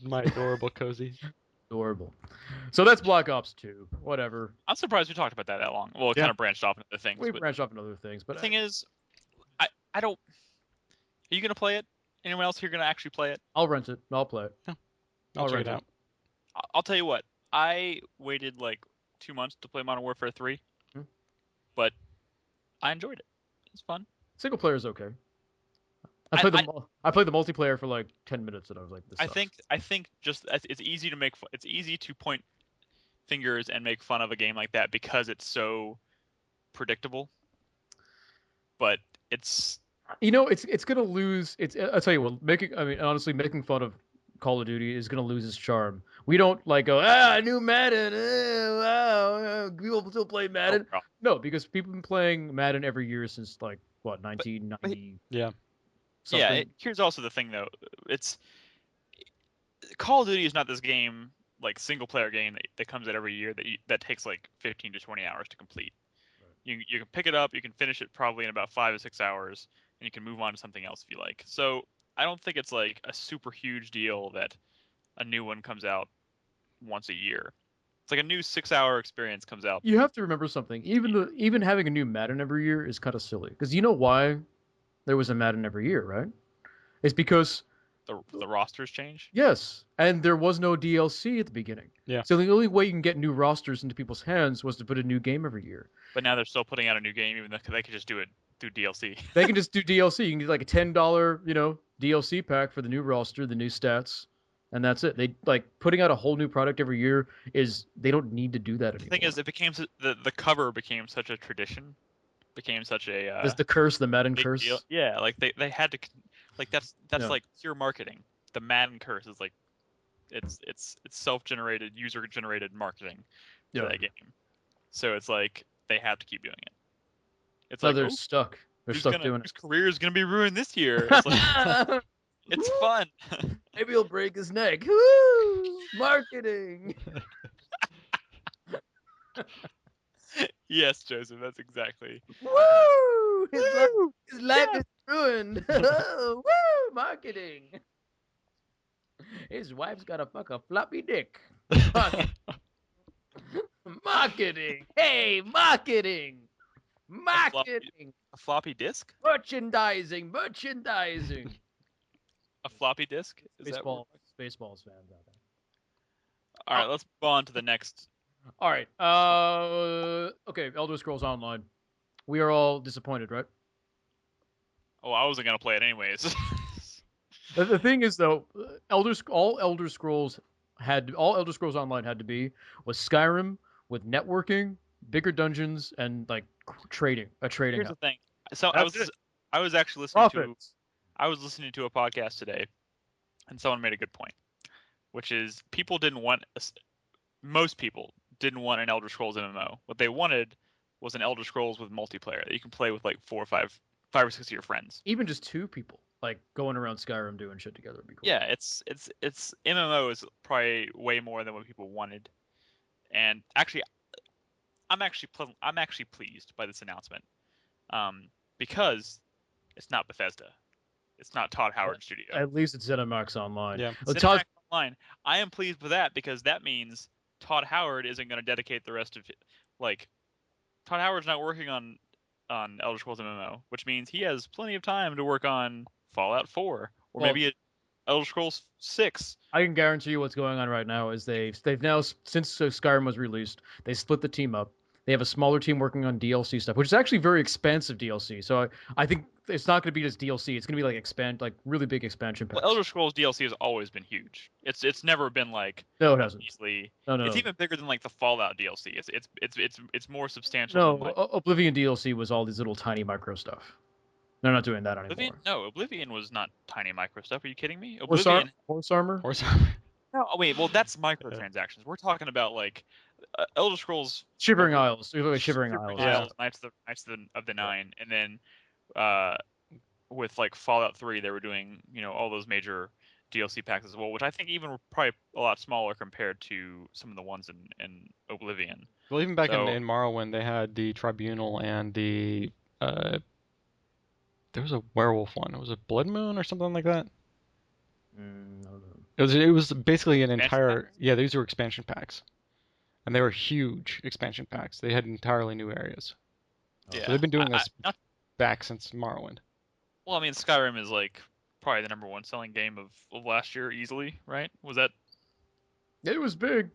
My adorable cozy. Adorable. So that's Black Ops 2. Whatever. I'm surprised we talked about that long. Well, it Yeah. kind of branched off into other things. We But branched off into other things, but the thing is, I don't. Are you gonna play it? Anyone else here gonna actually play it? I'll rent it. I'll play it. I'll check rent it out. I'll tell you what. I waited like 2 months to play Modern Warfare 3, Hmm. but I enjoyed it. It's fun. Single player is okay. I- I played the multiplayer for like 10 minutes and I was like, this I sucks. think just it's easy to make. It's easy to point fingers and make fun of a game like that because it's so predictable. But it's You know, it's gonna lose. I'll tell you what. Honestly, making fun of Call of Duty is gonna lose its charm. We don't like go new Madden. Wow, people still play Madden. oh, No, because people have been playing Madden every year since like what 1990 Yeah. something. here's also the thing though. It's Call of Duty is not this game like single player game that comes out every year that takes like 15 to 20 hours to complete. Right. You can pick it up, you can finish it probably in about 5 to 6 hours, and you can move on to something else if you like. So I don't think it's like a super huge deal that a new one comes out once a year. It's like a new 6-hour experience comes out. You have to remember something. Even having a new Madden every year is kind of silly. Because you know why there was a Madden every year, right? It's because The rosters change. yes, and there was no DLC at the beginning. Yeah. So the only way you can get new rosters into people's hands was to put a new game every year. But now they're still putting out a new game, even though they could just do it through DLC. They can just do DLC. You can get like a $10, DLC pack for the new roster, the new stats, and that's it. They like putting out a whole new product every year they don't need to do that The anymore. thing is, it became the cover became such a tradition, became such a There's the curse, the Madden big curse. deal. Yeah, like they had to, like that's Yeah. like pure marketing. The Madden curse is like, it's self-generated, user-generated marketing for Yeah. that game. So it's like they have to keep doing it. It's So like, they're oh, stuck. They're stuck doing whose career is gonna be ruined this year? It's like, it. it's fun. Maybe he'll break his neck. Woo! Marketing. Yes, Joseph, that's exactly. Woo! His life Yeah. is ruined. Woo! Marketing. His wife's got to fuck a floppy dick. Marketing. Hey, marketing. Marketing. A floppy disk? Merchandising. A floppy disk? Is that what- Spaceballs fans out there. All right, let's move on to the next. All right. Okay. Elder Scrolls Online. We are all disappointed, right? Oh, I wasn't gonna play it anyways. The thing is, though, all Elder Scrolls Online had to be was Skyrim with networking, bigger dungeons, and like trading. A trading Here's the hub. thing. So That's it. I was actually listening to Profits. I was listening to a podcast today, and someone made a good point, which is most people didn't want an Elder Scrolls MMO. What they wanted was an Elder Scrolls with multiplayer that you can play with like 5 or 6 of your friends. Even just two people. like going around Skyrim doing shit together would be cool. Yeah, it's MMO is probably way more than what people wanted, and actually, I'm actually pleased by this announcement, because it's not Bethesda, it's not Todd Howard Studio. At least it's ZeniMax Online. Yeah. Todd, ZeniMax Online. I am pleased with that because that means Todd Howard isn't going to dedicate the rest of it. Like, Todd Howard's not working on Elder Scrolls MMO, which means he has plenty of time to work on Fallout 4 or Well, maybe Elder Scrolls 6. I can guarantee you what's going on right now is they've now, since Skyrim was released, they split the team up. They have a smaller team working on DLC stuff, which is actually very expensive DLC. So I think it's not going to be just DLC. It's going to be like really big expansion packs. Well, Elder Scrolls DLC has always been huge. It's never been like No, it hasn't. easily. No. It's even bigger than like the Fallout DLC. It's more substantial. No, than, like, Oblivion DLC was all these little tiny micro stuff. They're not doing that anymore. Oblivion was not tiny micro stuff. Are you kidding me? Horse armor. Horse No, wait. Well, that's microtransactions. We're talking about like Elder Scrolls Shivering Isles. You're like Shivering Shivering Isles. Isles, Knights of the Nine, and then with like Fallout 3, they were doing all those major DLC packs as well, which I think even were probably a lot smaller compared to some of the ones in Oblivion. Well, even back in Morrowind, they had the Tribunal and the there was a werewolf one. Was it Blood Moon or something like that? I don't know. It was basically an Expansion entire packs? yeah. These were expansion packs, and they were huge expansion packs. They had entirely new areas. Yeah, So they've been doing this not- back since Morrowind. well, I mean, Skyrim is like probably the #1 selling game of last year easily, right? Was that? It was big.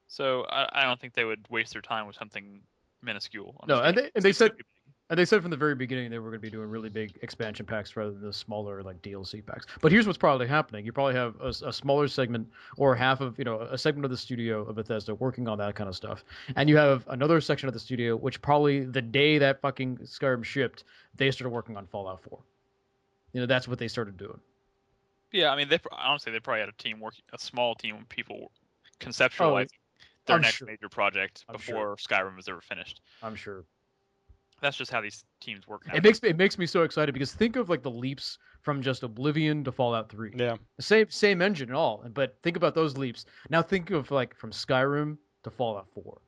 So I don't think they would waste their time with something minuscule. on No, this game. and they It's said gonna be big. And they said from the very beginning they were going to be doing really big expansion packs rather than the smaller like DLC packs. But here's what's probably happening: you probably have a smaller segment or half of a segment of the studio of Bethesda working on that kind of stuff, and you have another section of the studio which probably the day that fucking Skyrim shipped, they started working on Fallout 4. That's what they started doing. Yeah, I mean, honestly they probably had a small team of people conceptualizing their I'm next sure. major project I'm before Skyrim was ever finished. I'm sure. That's just how these teams work now. It makes me so excited because think of like the leaps from just Oblivion to Fallout 3. Yeah. The same engine and all, but think about those leaps. Now think of like from Skyrim to Fallout 4.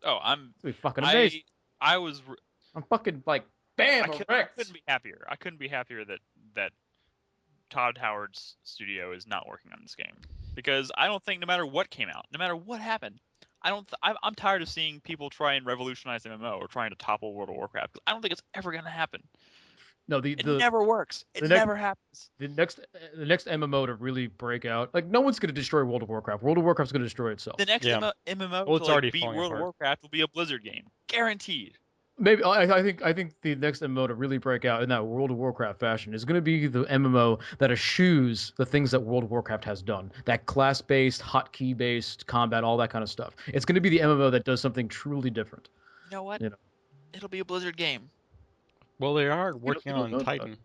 Oh, It's gonna be fucking amazing. I'm fucking like bam, I couldn't be happier. I couldn't be happier that Todd Howard's studio is not working on this game, because I don't think no matter what came out, no matter what happened, I'm tired of seeing people try and revolutionize MMO or trying to topple World of Warcraft. I don't think it's ever gonna happen. No, It never works. It never happens. The next MMO to really break out, like no one's gonna destroy World of Warcraft. World of Warcraft's gonna destroy itself. The next Yeah. MMO Well, to it's already beat falling World of apart. Warcraft will be a Blizzard game, guaranteed. Maybe I think the next MMO to really break out in that World of Warcraft fashion is going to be the MMO that eschews the things that World of Warcraft has done. That class-based, hotkey-based combat, all that kind of stuff. It's going to be the MMO that does something truly different. You know what? You know. It'll be a Blizzard game. Well, they are working you don't on know that. Titan.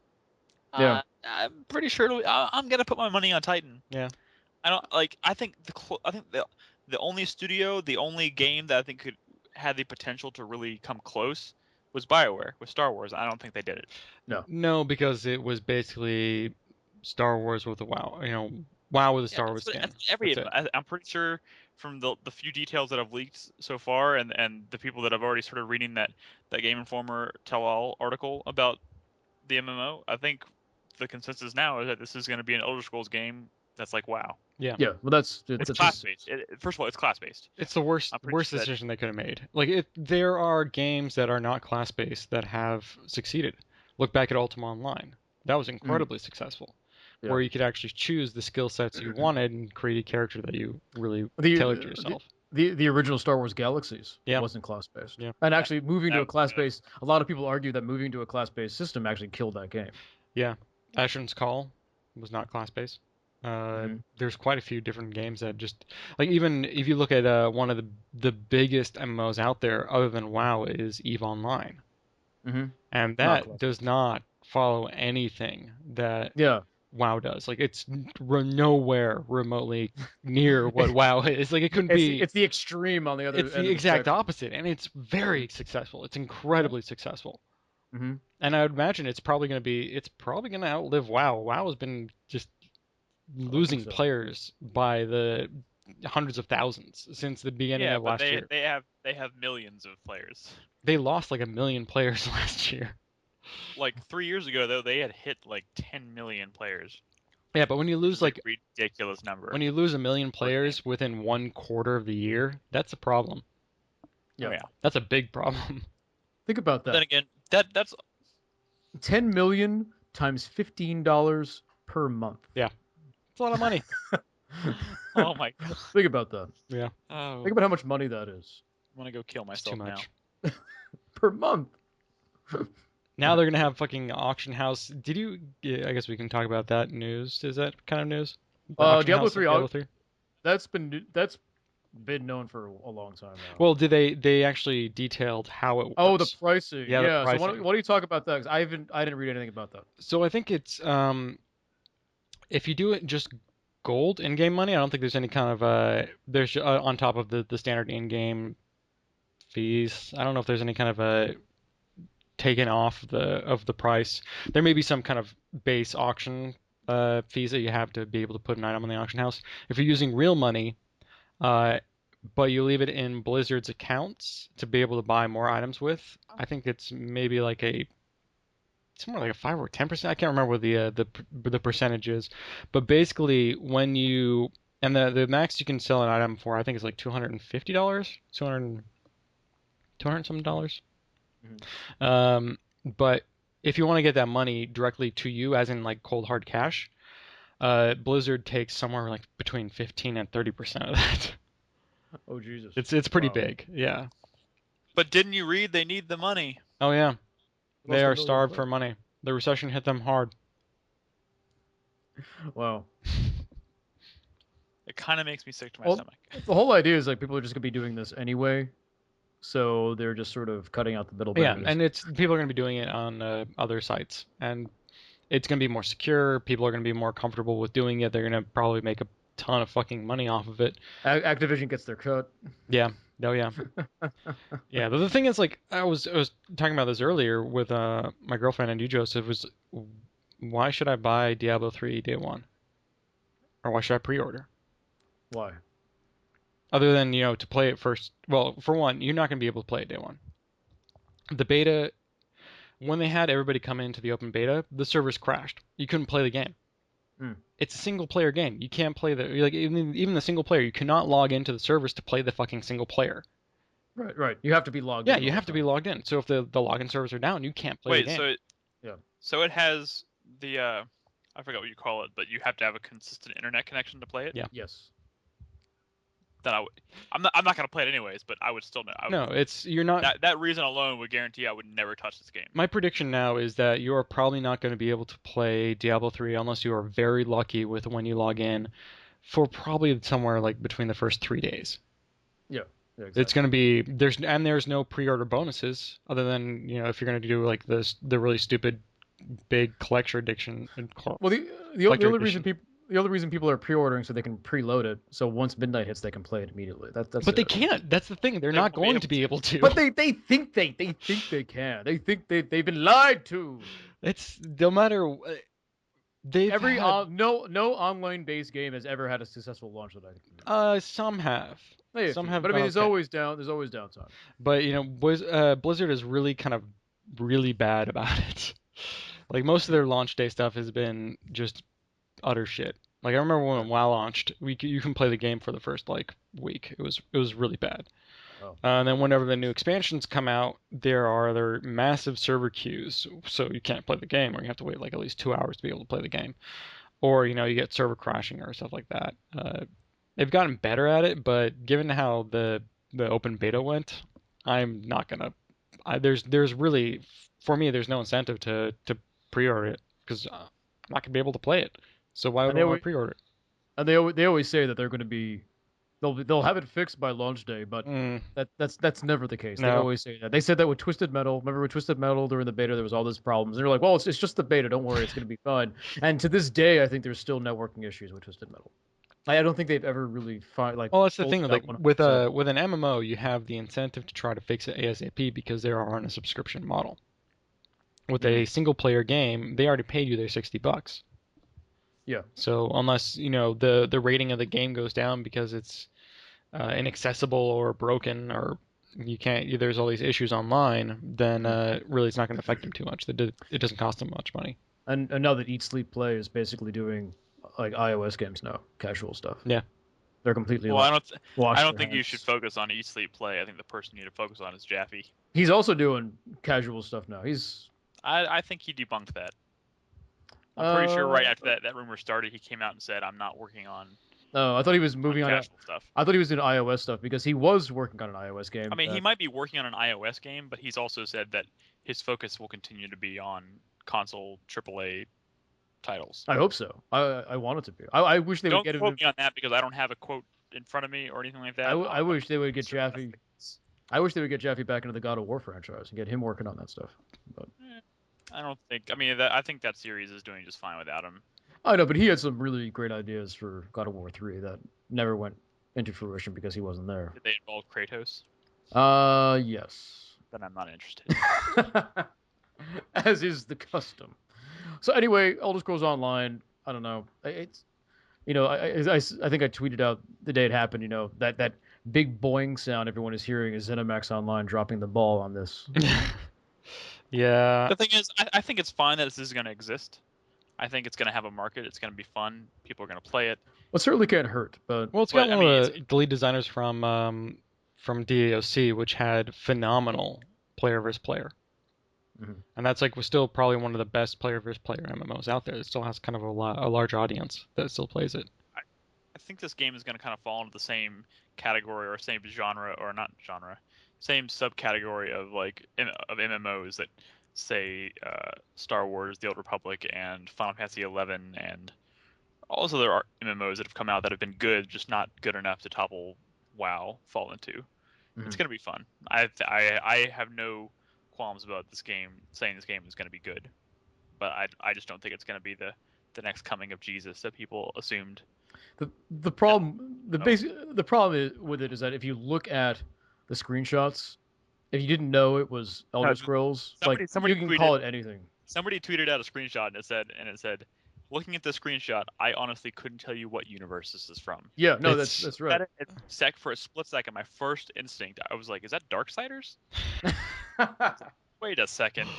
Yeah. I'm pretty sure I'm gonna put my money on Titan. Yeah. I think the only studio, the only game that I think had the potential to really come close was BioWare with Star Wars. I don't think they did it. No, because it was basically Star Wars with a WoW. WoW with a Star Wars skin. That's it. I'm pretty sure from the few details that have leaked so far, and the people that have already started reading that Game Informer tell-all article about the MMO, I think the consensus now is that this is going to be an Elder Scrolls game that's like WoW. Yeah. Yeah, well, it's class-based. First of all, it's class-based. It's the worst I'm pretty sure that- decision they could have made. Like, there are games that are not class-based that have succeeded. Look back at Ultima Online. That was incredibly successful. Yeah. Where you could actually choose the skill sets you wanted and create a character that you really tailored to yourself. The original Star Wars Galaxies Yeah. wasn't class-based. Yeah. And actually moving to That a was good. class-based, a lot of people argue that moving to a class-based system actually killed that game. Yeah. Asheron's Call was not class-based. There's quite a few different games that just like, even if you look at one of the biggest MMOs out there other than WoW is EVE Online, and that class-based. does not follow anything that Yeah. WoW does. Like, it's nowhere remotely near what WoW is. Like, it couldn't be. It's the extreme on the other. It's end the of exact spectrum. opposite, and it's very successful. It's incredibly successful. Mhm. And I would imagine it's probably going to outlive WoW. WoW has been just losing so. players by the hundreds of thousands since the beginning Yeah, of but last year. they have millions of players. They lost like 1 million players last year. Like 3 years ago, though, they had hit like 10 million players. Yeah, but when you Which lose is like a ridiculous number. when you lose 1 million for a game. players within 1/4 of the year, that's a problem. Yeah. Oh, yeah. That's a big problem. Think about But that. then again, that's 10 million times $15 per month. It's a lot of money. oh my god. Think about that. Yeah, Oh, Think about how much money that is I'm gonna go kill it's too myself now. much. per month. Now they're gonna have fucking auction house. Did you? Yeah, I guess we can talk about that news. Is that kind of news? The auction Diablo house of 3. Diablo 3. That's been known for a long time now. Well, did they actually detailed how it works? oh, the pricing. Yeah, the So why pricing. don't you talk about that? 'Cause I didn't read anything about that. So I think it's if you do it just gold in-game money, I don't think there's any kind of there's on top of the standard in-game fees. I don't know if there's any kind of taken off the price. There may be some kind of base auction fees that you have to be able to put an item on the auction house. If you're using real money, but you leave it in Blizzard's accounts to be able to buy more items with, I think it's maybe like it's more like a 5 or 10%. I can't remember what the percentage is, but basically when you and the max you can sell an item for, I think is like $250, 200 something dollars. But if you want to get that money directly to you, as in like cold hard cash, Blizzard takes somewhere like between 15 and 30% of that. Oh Jesus. It's pretty Wow. big, yeah. But didn't you read they need the money? Oh yeah, Lost they a are million starved for players. money. The recession hit them hard. Wow. It kind of makes me sick to my Well, stomach. The whole idea is like people are just gonna be doing this anyway, so they're just sort of cutting out the Yeah, middleman. and it's people are going to be doing it on other sites, and it's going to be more secure. People are going to be more comfortable with doing it. They're going to probably make a ton of fucking money off of it. Activision gets their cut. Yeah. Oh yeah. Yeah. But the thing is, like, I was talking about this earlier with my girlfriend and you, Joseph. Was why should I buy Diablo 3 day one, or why should I pre-order? Why? Other than to play it first. Well, for one, you're not going to be able to play it day one. The beta, when they had everybody come into the open beta, the servers crashed. You couldn't play the game. It's a single player game. You can't play even the single player. You cannot log into the servers to play the fucking single player. Right. You have to be logged Yeah, in. you all have the to be time. logged in. So if the login servers are down, you can't play the Wait, game. so it has the I forgot what you call it, but you have to have a consistent internet connection to play it. Yeah. Yes. Then I'm not gonna play it anyways, but I would still know. No, you're not. That reason alone would guarantee I would never touch this game. My prediction now is that you are probably not going to be able to play Diablo 3 unless you are very lucky with when you log in for probably somewhere like between the first 3 days. Yeah. Exactly. It's going to be there's no pre-order bonuses other than if you're going to do like the really stupid big collector edition. Well, the only reason people are pre-ordering so they can preload it. So once midnight hits, they can play it immediately. That's. But they it. can't. That's the thing. They're They not won't be going able to be able to. But they think they can. They think they've been lied to. It's no matter. No online based game has ever had a successful launch that I think. Some have. Some have But I mean, gone okay. there's always downtime. But Blizzard is really kind of really bad about it. Like most of their launch day stuff has been just utter shit. Like I remember when WoW launched, you can play the game for the first like week. It was really bad. Oh. And then whenever the new expansions come out, there are massive server queues, so you can't play the game, or you have to wait like at least 2 hours to be able to play the game, or you get server crashing or stuff like that. They've gotten better at it, but given how the open beta went, I'm not gonna. There's really for me there's no incentive to pre-order it because I'm not gonna be able to play it. So why would I want to pre-order it? And they always say that they're going to be. They'll have it fixed by launch day, but that's never the case. They No. always say that. They said that with Twisted Metal. Remember with Twisted Metal during the beta, there was all these problems. They're like, well, it's just the beta. Don't worry, it's going to be fine. And to this day, I think there's still networking issues with Twisted Metal. I don't think they've ever really Well, that's the thing. Like with 100%. an MMO, you have the incentive to try to fix it ASAP because they are on a subscription model. With a single player game, they already paid you their $60. Yeah. So unless the rating of the game goes down because it's inaccessible or broken or you can't, there's all these issues online, then really it's not going to affect them too much. It doesn't cost them much money. And now that Eat Sleep Play is basically doing like iOS games now, casual stuff. Yeah. They're completely. Well, I washed don't their think you hands. should focus on Eat Sleep Play. I think the person you need to focus on is Jaffe. He's also doing casual stuff now. I think he debunked that. I'm pretty sure right after that rumor started, he came out and said, "I'm not working on." Oh, I thought he was moving on. Casual stuff. I thought he was doing iOS stuff because he was working on an iOS game. I mean, he might be working on an iOS game, but he's also said that his focus will continue to be on console AAA titles. I hope so. I want it to be. I wish they would get him. Don't quote me on that because I don't have a quote in front of me or anything like that. I wish they would get Jaffe. I wish they would get Jaffe back into the God of War franchise and get him working on that stuff. But I don't think. I mean, I think that series is doing just fine without him. I know, but he had some really great ideas for God of War 3 that never went into fruition because he wasn't there. Did they involve Kratos? Yes. Then I'm not interested. As is the custom. So anyway, Elder Scrolls Online. I don't know. It's I think I tweeted out the day it happened. That big boing sound everyone is hearing is ZeniMax Online dropping the ball on this. Yeah. The thing is, I think it's fine that this is going to exist. I think it's going to have a market. It's going to be fun. People are going to play it. Well, it certainly can't hurt. But Well, it's got one of the lead designers from DAOC, which had phenomenal player versus player. Mm-hmm. And that's was still probably one of the best player versus player MMOs out there. It still has kind of a large audience that still plays it. I think this game is going to kind of fall into the same category or same genre, or not genre, same subcategory of of MMOs that say Star Wars, The Old Republic, and Final Fantasy XI, and also there are MMOs that have come out that have been good, just not good enough to topple WoW fall into. Mm-hmm. It's going to be fun. I have no qualms about this game, saying this game is going to be good, but I just don't think it's going to be the next coming of Jesus that people assumed. The problem the problem with it is that if you look at the screenshots, if you didn't know it was Elder Scrolls, somebody you can call it anything. Somebody tweeted out a screenshot and it said, looking at the screenshot, I honestly couldn't tell you what universe this is from. Yeah, no, that's right. For a split second, my first instinct, I was like, is that Darksiders? Wait a second.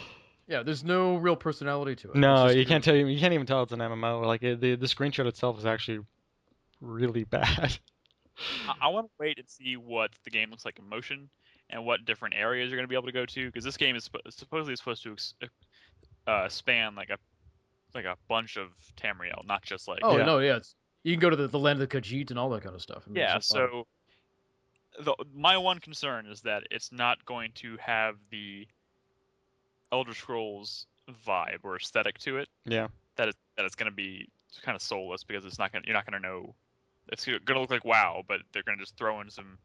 Yeah, there's no real personality to it. No, you can't tell. You can't even tell it's an MMO. The screenshot itself is actually really bad. I want to wait and see what the game looks like in motion and what different areas you're going to be able to go to, because this game is supposedly supposed to span like a bunch of Tamriel, not just like. Oh no, yeah, you can go to the land of the Khajiit and all that kind of stuff. Yeah, so my one concern is that it's not going to have the Elder Scrolls vibe or aesthetic to it. Yeah. That it's going to be kind of soulless because you're not going to know. It's going to look like WoW, but they're going to just throw in some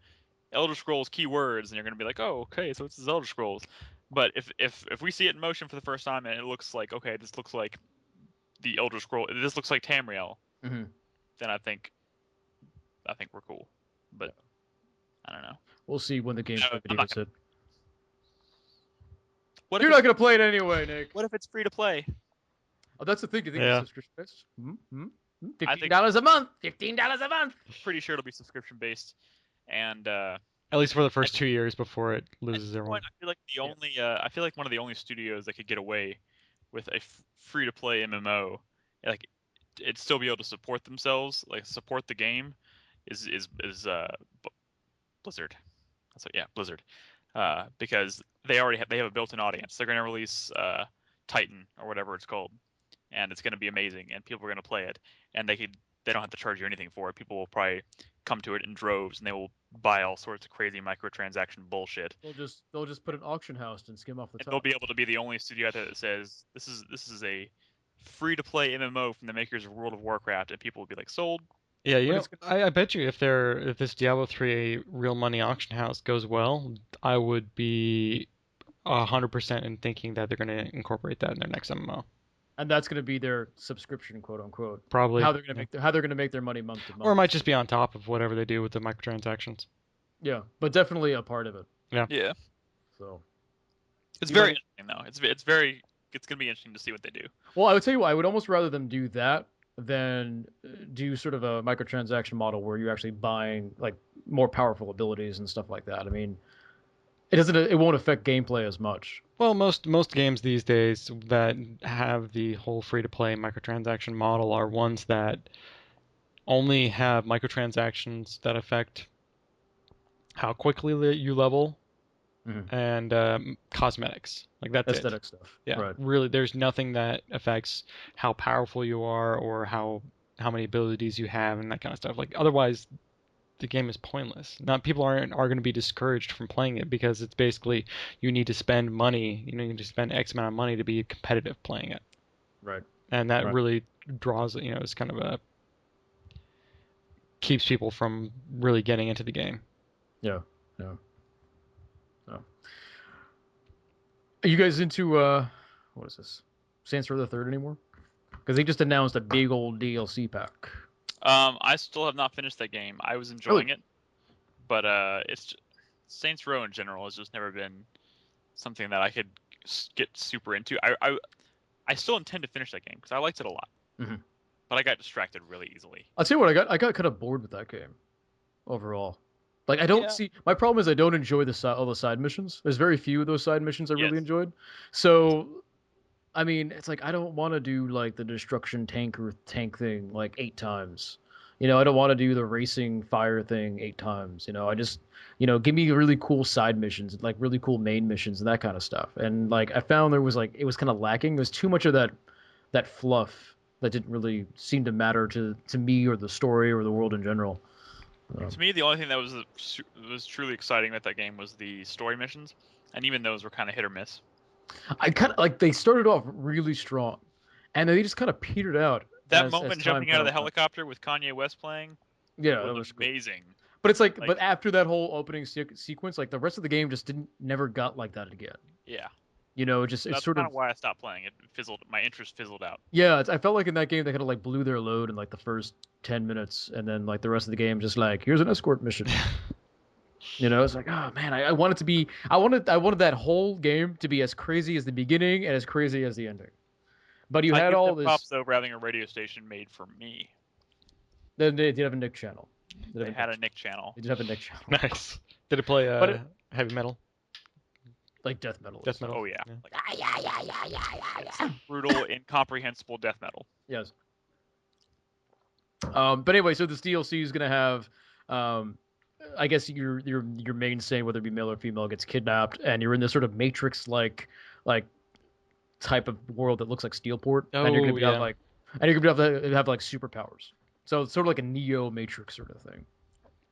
Elder Scrolls keywords, and you're going to be like, oh, okay, so this is Elder Scrolls. But if we see it in motion for the first time and it looks like, okay, this looks like the Elder Scroll, this looks like Tamriel, mm-hmm. then I think we're cool. But I don't know. We'll see when the gameplay video hits it. You're not going to play it anyway, Nick. What if it's free to play? Oh, that's the thing. Do you think it's subscription based? $15 a month. $15 a month. Pretty sure it'll be subscription based, and at least for the first 2 years before it loses everyone. I feel like one of the only studios that could get away with a free to play MMO, like it'd still be able to support themselves, like support the game, is Blizzard. Blizzard. Because they have a built-in audience. They're going to release Titan or whatever it's called, and it's going to be amazing, and people are going to play it, and they don't have to charge you anything for it. People will probably come to it in droves, and they will buy all sorts of crazy microtransaction bullshit. They'll just put an auction house and skim off the top. They'll be able to be the only studio out there that says this is a free-to-play MMO from the makers of World of Warcraft, and people will be like, sold. Yeah, I bet you if this Diablo 3 real money auction house goes well, I would be 100% in thinking that they're going to incorporate that in their next MMO. And that's going to be their subscription, quote unquote. Probably how they're going to make their money month to month. Or it might just be on top of whatever they do with the microtransactions. Yeah, but definitely a part of it. Yeah. Yeah. So it's very interesting though. It's very it's gonna be interesting to see what they do. Well, I would tell you what, I would almost rather them do that than do sort of a microtransaction model where you're actually buying like more powerful abilities and stuff like that. I mean, it won't affect gameplay as much. Well, most games these days that have the whole free-to-play microtransaction model are ones that only have microtransactions that affect how quickly you level and cosmetics. Like that's it. Aesthetic stuff. Yeah, Right. really, there's nothing that affects how powerful you are or how many abilities you have and that kind of stuff. Like otherwise, the game is pointless. Not people are going to be discouraged from playing it because it's basically you need to spend money. You need to spend X amount of money to be competitive playing it. Right. And that Right. really draws. It's kind of a keeps people from really getting into the game. Yeah. Yeah. So. Are you guys into what is this? Saints Row the Third anymore? Because they just announced a big old DLC pack. I still have not finished that game. I was enjoying it, but Saints Row in general has just never been something that I could get super into. I still intend to finish that game because I liked it a lot, but I got distracted really easily. I'll tell you what, I got kind of bored with that game overall. Like I don't see my problem is I don't enjoy all the side missions. There's very few of those side missions I really enjoyed. So I mean, it's like I don't want to do like the destruction tank thing like 8 times. I don't want to do the racing fire thing 8 times. I just, give me really cool side missions, like really cool main missions and that kind of stuff. And like I found there was like it was kind of lacking. There was too much of that fluff that didn't really seem to matter to me or the story or the world in general. To me, the only thing that was truly exciting about that game was the story missions, and even those were kind of hit or miss. I kind of like they started off really strong, and they just kind of petered out. That moment jumping out of the helicopter with Kanye West playing, yeah, that was amazing. Cool. But it's like, but after that whole opening sequence, like the rest of the game just never got like that again. Yeah. It's that's sort kind of why I stopped playing it. My interest fizzled out. Yeah, I felt like in that game they kind of like blew their load in like the first 10 minutes, and then like the rest of the game just like here's an escort mission. It's like, oh man, I want it to be. I wanted that whole game to be as crazy as the beginning and as crazy as the ending. But you had all this. Props though for having a radio station made for me. They did have a Nick channel. They had a Nick channel. They did have a Nick channel. Nice. Did it play heavy metal? Like death metal. Death metal. Oh yeah. Like, brutal, incomprehensible death metal. Yes. But anyway, so this DLC is gonna have, I guess your main saint, whether it be male or female, gets kidnapped, and you're in this sort of Matrix-like type of world that looks like Steelport, and you're gonna be you're gonna have like superpowers. So it's sort of like a Neo Matrix sort of thing.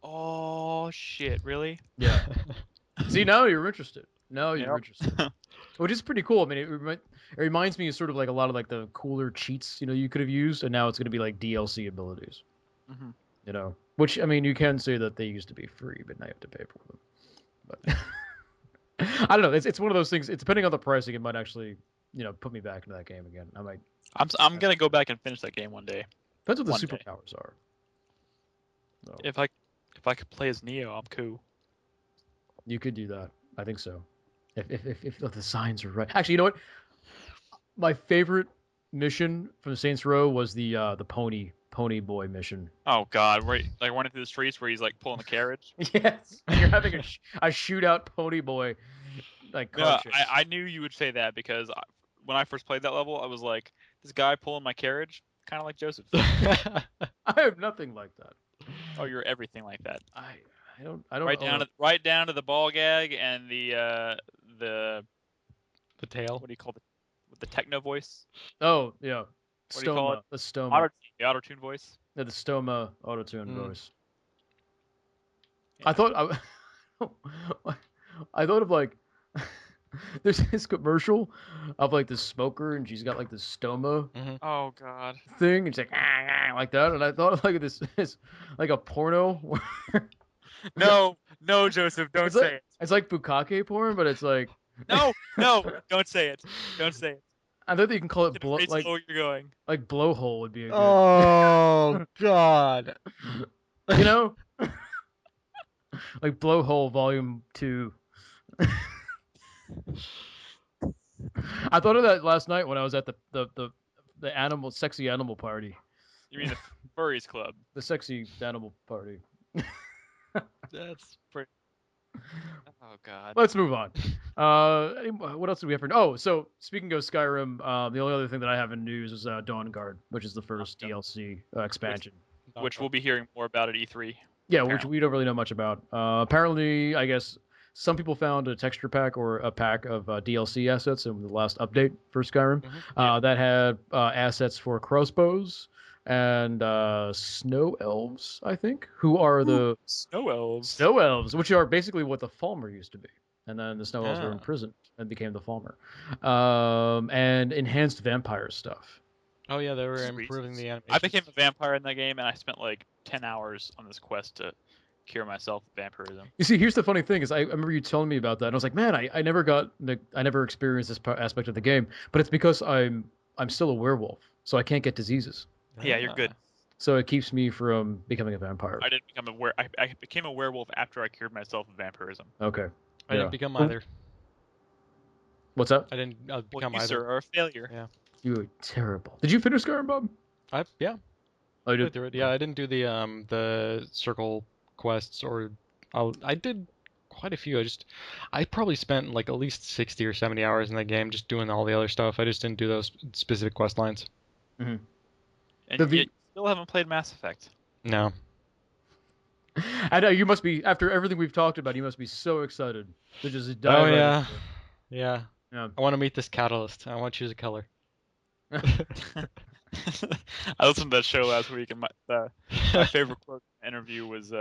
Oh shit! Really? Yeah. See, now you're interested. Now you're interested. Which is pretty cool. I mean, it reminds me of sort of like a lot of like the cooler cheats, you could have used, and now it's going to be like DLC abilities. Which I mean, you can say that they used to be free, but now you have to pay for them. But I don't know. It's one of those things. It's depending on the pricing, it might actually, put me back into that game again. I might. I'm gonna go back and finish that game one day. Depends what the superpowers are. So. If I could play as Neo, I'm cool. You could do that. I think so. If the signs are right. Actually, you know what? My favorite mission from Saints Row was the pony boy mission. Oh God! Right, like running through the streets where he's like pulling the carriage. Yes, you're having a shootout pony boy. Like yeah, I knew you would say that because when I first played that level, I was like, this guy pulling my carriage, kind of like Joseph. I have nothing like that. Oh, you're everything like that. I don't. Right down to the ball gag and the tail. What do you call it? With the techno voice. Oh yeah. What do you call it? The stoma. The auto-tune voice. Yeah, the stoma auto-tune voice. Yeah. I thought of like there's this commercial of like this smoker and she's got like this stoma oh God thing and she's like that, and I thought of like this like a porno. No, Joseph, don't say it. It's like bukkake porn, but it's like no, don't say it. Don't say it. I thought you can call it like you're going. Like blowhole would be a good. Oh God. Like Blowhole Volume 2. I thought of that last night when I was at the sexy animal party. You mean the furries club? The sexy animal party. That's pretty. Oh God. Let's move on. What else do we have for? Oh, so speaking of Skyrim, the only other thing that I have in news is Dawn Guard, which is the first Okay. DLC expansion. Which we'll be hearing more about at E3. Yeah, which apparently. we don't really know much about. Apparently, I guess some people found a texture pack or a pack of DLC assets in the last update for Skyrim Yeah. that had assets for crossbows and snow elves, I think, who are the Snow elves. snow elves, which are basically what the Falmer used to be. And then the snow elves were Ah. imprisoned and became the Falmer. And enhanced vampire stuff. Oh yeah, they were Sweet. improving the animation. I became a vampire in that game, and I spent like 10 hours on this quest to cure myself of vampirism. You see, here's the funny thing: is I remember you telling me about that, and I was like, man, I never experienced this aspect of the game, but it's because I'm still a werewolf, so I can't get diseases, Yeah, you're good. so it keeps me from becoming a vampire. I didn't become a I became a werewolf after I cured myself of vampirism. Okay, I yeah. didn't become Well, either. What's that? I didn't Well, become you, either. sir, are a failure. Yeah. You were terrible. Did you finish Skyrim, Bob? Yeah. Oh, you Played did. through it. Yeah, I didn't do the circle quests or I did quite a few. I probably spent like at least 60 or 70 hours in that game just doing all the other stuff. I just didn't do those specific quest lines. And The- yet you still haven't played Mass Effect. No. I know you must be, after everything we've talked about, you must be so excited to just dive Oh right yeah. into it. Yeah. Yeah. I want to meet this catalyst. I want to choose a color. I listened to that show last week, and my favorite quote in the interview was,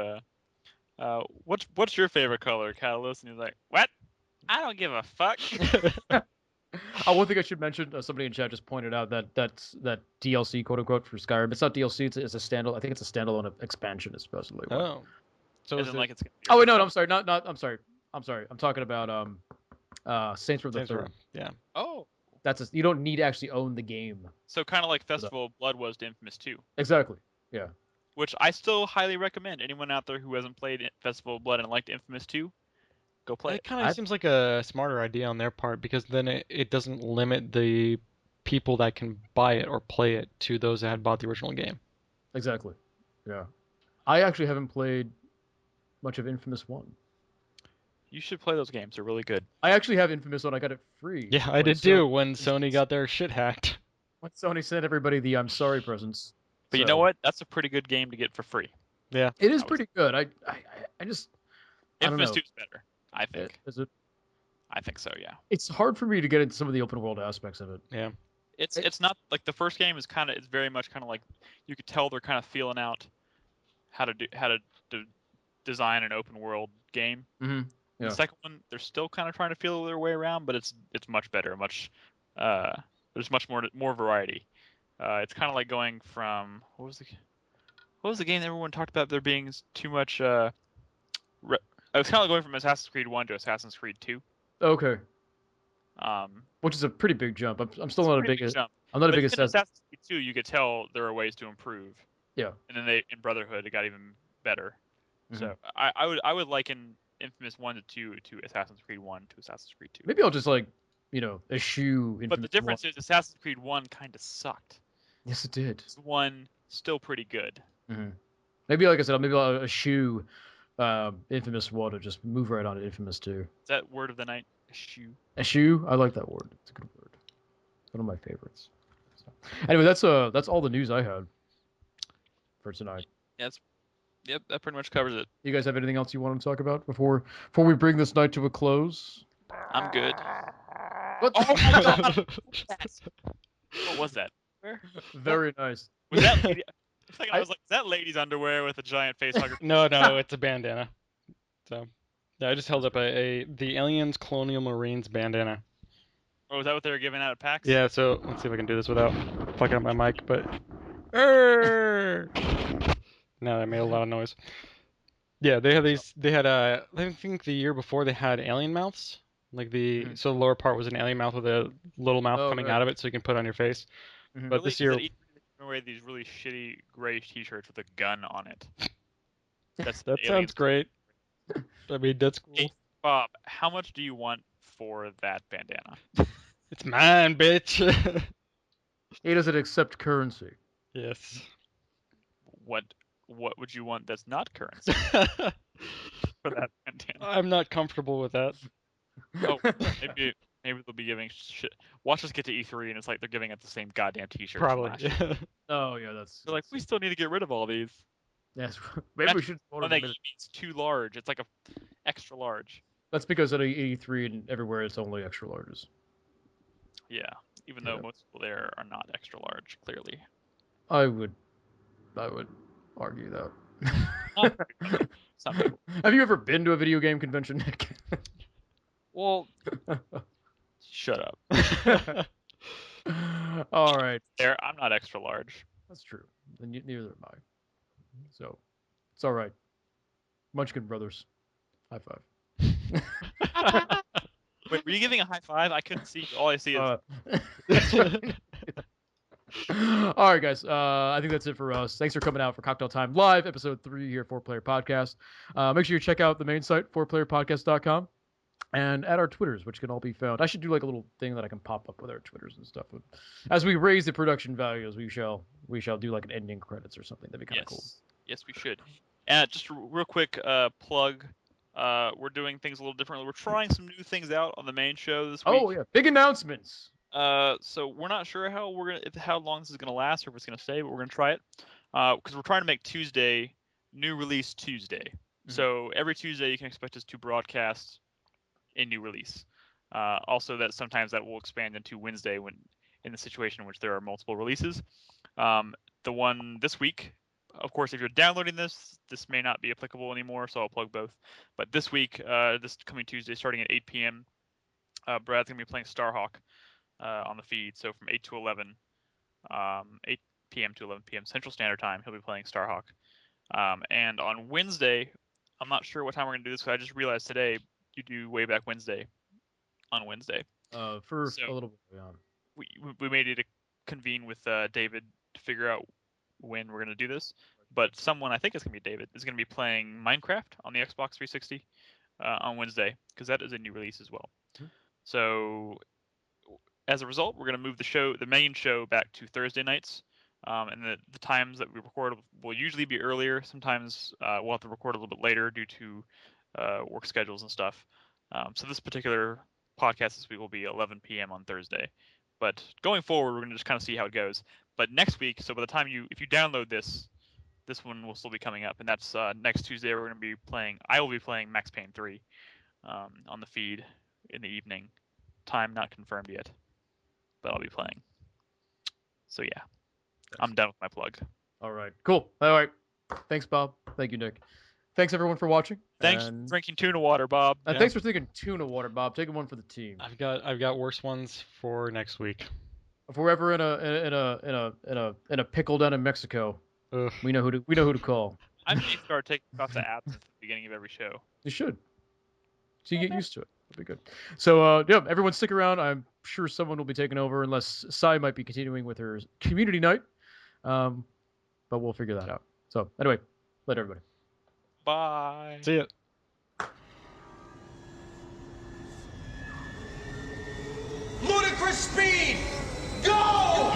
"What's your favorite color, Catalyst?" And he's like, "What? I don't give a fuck." One thing I should mention, somebody in chat just pointed out that DLC quote unquote for Skyrim. It's not DLC. It's a standalone. I think it's a standalone expansion. Is supposedly. What. Oh. So As is in, it like, it's gonna be Oh wait, no, a- I'm sorry. Not. I'm sorry. I'm sorry. I'm talking about Saints Row the Saints Row. Third. Yeah. Oh, You don't need to actually own the game. so kind of like Festival of Blood was to Infamous 2, Exactly. Yeah. which I still highly recommend. Anyone out there who hasn't played Festival of Blood and liked Infamous 2, go play It it. kind of seems like a smarter idea on their part because then it doesn't limit the people that can buy it or play it to those that had bought the original game. Exactly. Yeah. I actually haven't played much of Infamous One. You should play those games. They're really good. I actually have Infamous One. I got it free. Yeah, I when did Sony- too when Sony got their shit hacked. When Sony sent everybody the I'm sorry presents. But you So, know what? That's a pretty good game to get for free. Yeah. It is I was- pretty good. I just I don't Infamous know. 2 is better, I think. Is it? I think so, yeah. It's hard for me to get into some of the open world aspects of it. Yeah. It's not like the first game is it's very much kind of like you could tell they're kind of feeling out how to design an open world game. Mm-hmm. Yeah. The second one, they're still kind of trying to feel their way around, but it's much better. There's much more variety. It's kind of like going from what was the game that everyone talked about there being too much. It was kind of like going from Assassin's Creed 1 to Assassin's Creed 2. Okay. Um, Which is a pretty big jump. I'm still it's not a pretty big. jump. I'm not a But big in Assassin. Assassin's Creed 2, you could tell there are ways to improve. Yeah. And then in Brotherhood, it got even better. Mhm. So I would liken Infamous 1 to 2 to Assassin's Creed 1 to Assassin's Creed 2. Maybe I'll just eschew Infamous But the difference 1. is Assassin's Creed 1 kind of sucked. Yes, it did. This one still pretty good. Mm-hmm. Maybe, like I said, maybe I'll eschew Infamous 1 or just move right on to Infamous 2. Is that word of the night? Shoe. Eschew? I like that word. It's a good word. One of my favorites. So. Anyway, that's all the news I had for tonight. Yep, that pretty much covers it. You guys have anything else you want to talk about before we bring this night to a close? I'm good. What? Oh my god! What was that? Where? Very nice. Was that lady? For a second, I was like, is that lady's underwear with a giant face hugger? No, it's a bandana. So, yeah, I just held up the Aliens Colonial Marines bandana. Oh, is that what they were giving out at PAX? Yeah, so let's see if I can do this without fucking up my mic, but no, that made a lot of noise. Yeah, they had I think the year before they had alien mouths. Like so the lower part was an alien mouth with a little mouth coming out of it so you can put on your face. Mhm. But this year wear these really shitty gray T-shirts with a gun on it. That's that the sounds aliens. great. I mean, that's cool. Hey, Bob, how much do you want for that bandana? It's mine, bitch. He doesn't accept currency. Yes. What would you want that's not currency for that bandana? I'm not comfortable with that. Oh, maybe they'll be giving shit. Watch us get to E3 and it's like they're giving us the same goddamn T-shirts. from Probably. last year. Oh yeah, that's. They're like, we still need to get rid of all these. Yes, maybe we should. One that it's too large. It's like a extra large. That's because at E3 and everywhere it's only extra larges. Yeah, even though Yeah. most people there are not extra large, clearly. I would argue that. Some people. Have you ever been to a video game convention, Nick? Well, shut up. All right, I'm not extra large. that's true. And neither am I. So it's all right. Munchkin Brothers, high five. Wait, were you giving a high five? I couldn't see. All I see is. All right, guys. I think that's it for us. Thanks for coming out for Cocktail Time Live, episode 3 here, 4Player Podcast. Make sure you check out the main site, 4playerpodcast.com, and at our Twitters, which can all be found. I should do like a little thing that I can pop up with our Twitters and stuff. As we raise the production values, we shall do like an ending credits or something. That'd be kind of cool. Yes, we should. And just a real quick plug. We're doing things a little differently. We're trying some new things out on the main show this week. Oh yeah, big announcements. So we're not sure how long this is gonna last or if it's gonna stay, but we're gonna try it. Because we're trying to make Tuesday new release Tuesday. Mm-hmm. So every Tuesday you can expect us to broadcast a new release. Also, that sometimes that will expand into Wednesday when in the situation in which there are multiple releases. The one this week, of course, if you're downloading this may not be applicable anymore, so I'll plug both. But this week, this coming Tuesday, starting at 8 p.m., Brad's gonna be playing Starhawk on the feed. So from 8 to 11, 8 p.m. to 11 p.m. Central Standard Time, he'll be playing Starhawk. And on Wednesday, I'm not sure what time we're gonna do this, because I just realized today you do Way Back Wednesday on Wednesday. For a little bit. Yeah. We made it a convene with David to figure out when we're gonna do this. But someone, I think it's gonna be David, is gonna be playing Minecraft on the Xbox 360 on Wednesday, because that is a new release as well. Mm-hmm. So as a result, we're gonna move the main show, back to Thursday nights. And the times that we record will usually be earlier. Sometimes we'll have to record a little bit later due to work schedules and stuff. So this particular podcast this week will be 11 p.m. on Thursday. But going forward, we're going to just kind of see how it goes. But next week, so by the time if you download this one will still be coming up. And that's next Tuesday, I will be playing Max Payne 3 on the feed in the evening. Time not confirmed yet, but I'll be playing. So yeah. I'm done with my plug. All right. Cool. All right. Thanks, Bob. Thank you, Nick. Thanks, everyone, for watching. Thanks for drinking tuna water, Bob. And thanks for thinking tuna water, Bob. Taking one for the team. I've got worse ones for next week. If we're ever in a pickle down in Mexico, Ugh. we know who to call. I may start taking off the abs at the beginning of every show. You should. So you get used to it. That'd be good. So yeah, everyone stick around. I'm sure someone will be taking over, unless Sai might be continuing with her community night. But we'll figure that out. So anyway, later, everybody. Bye. See ya. Ludicrous speed! Go!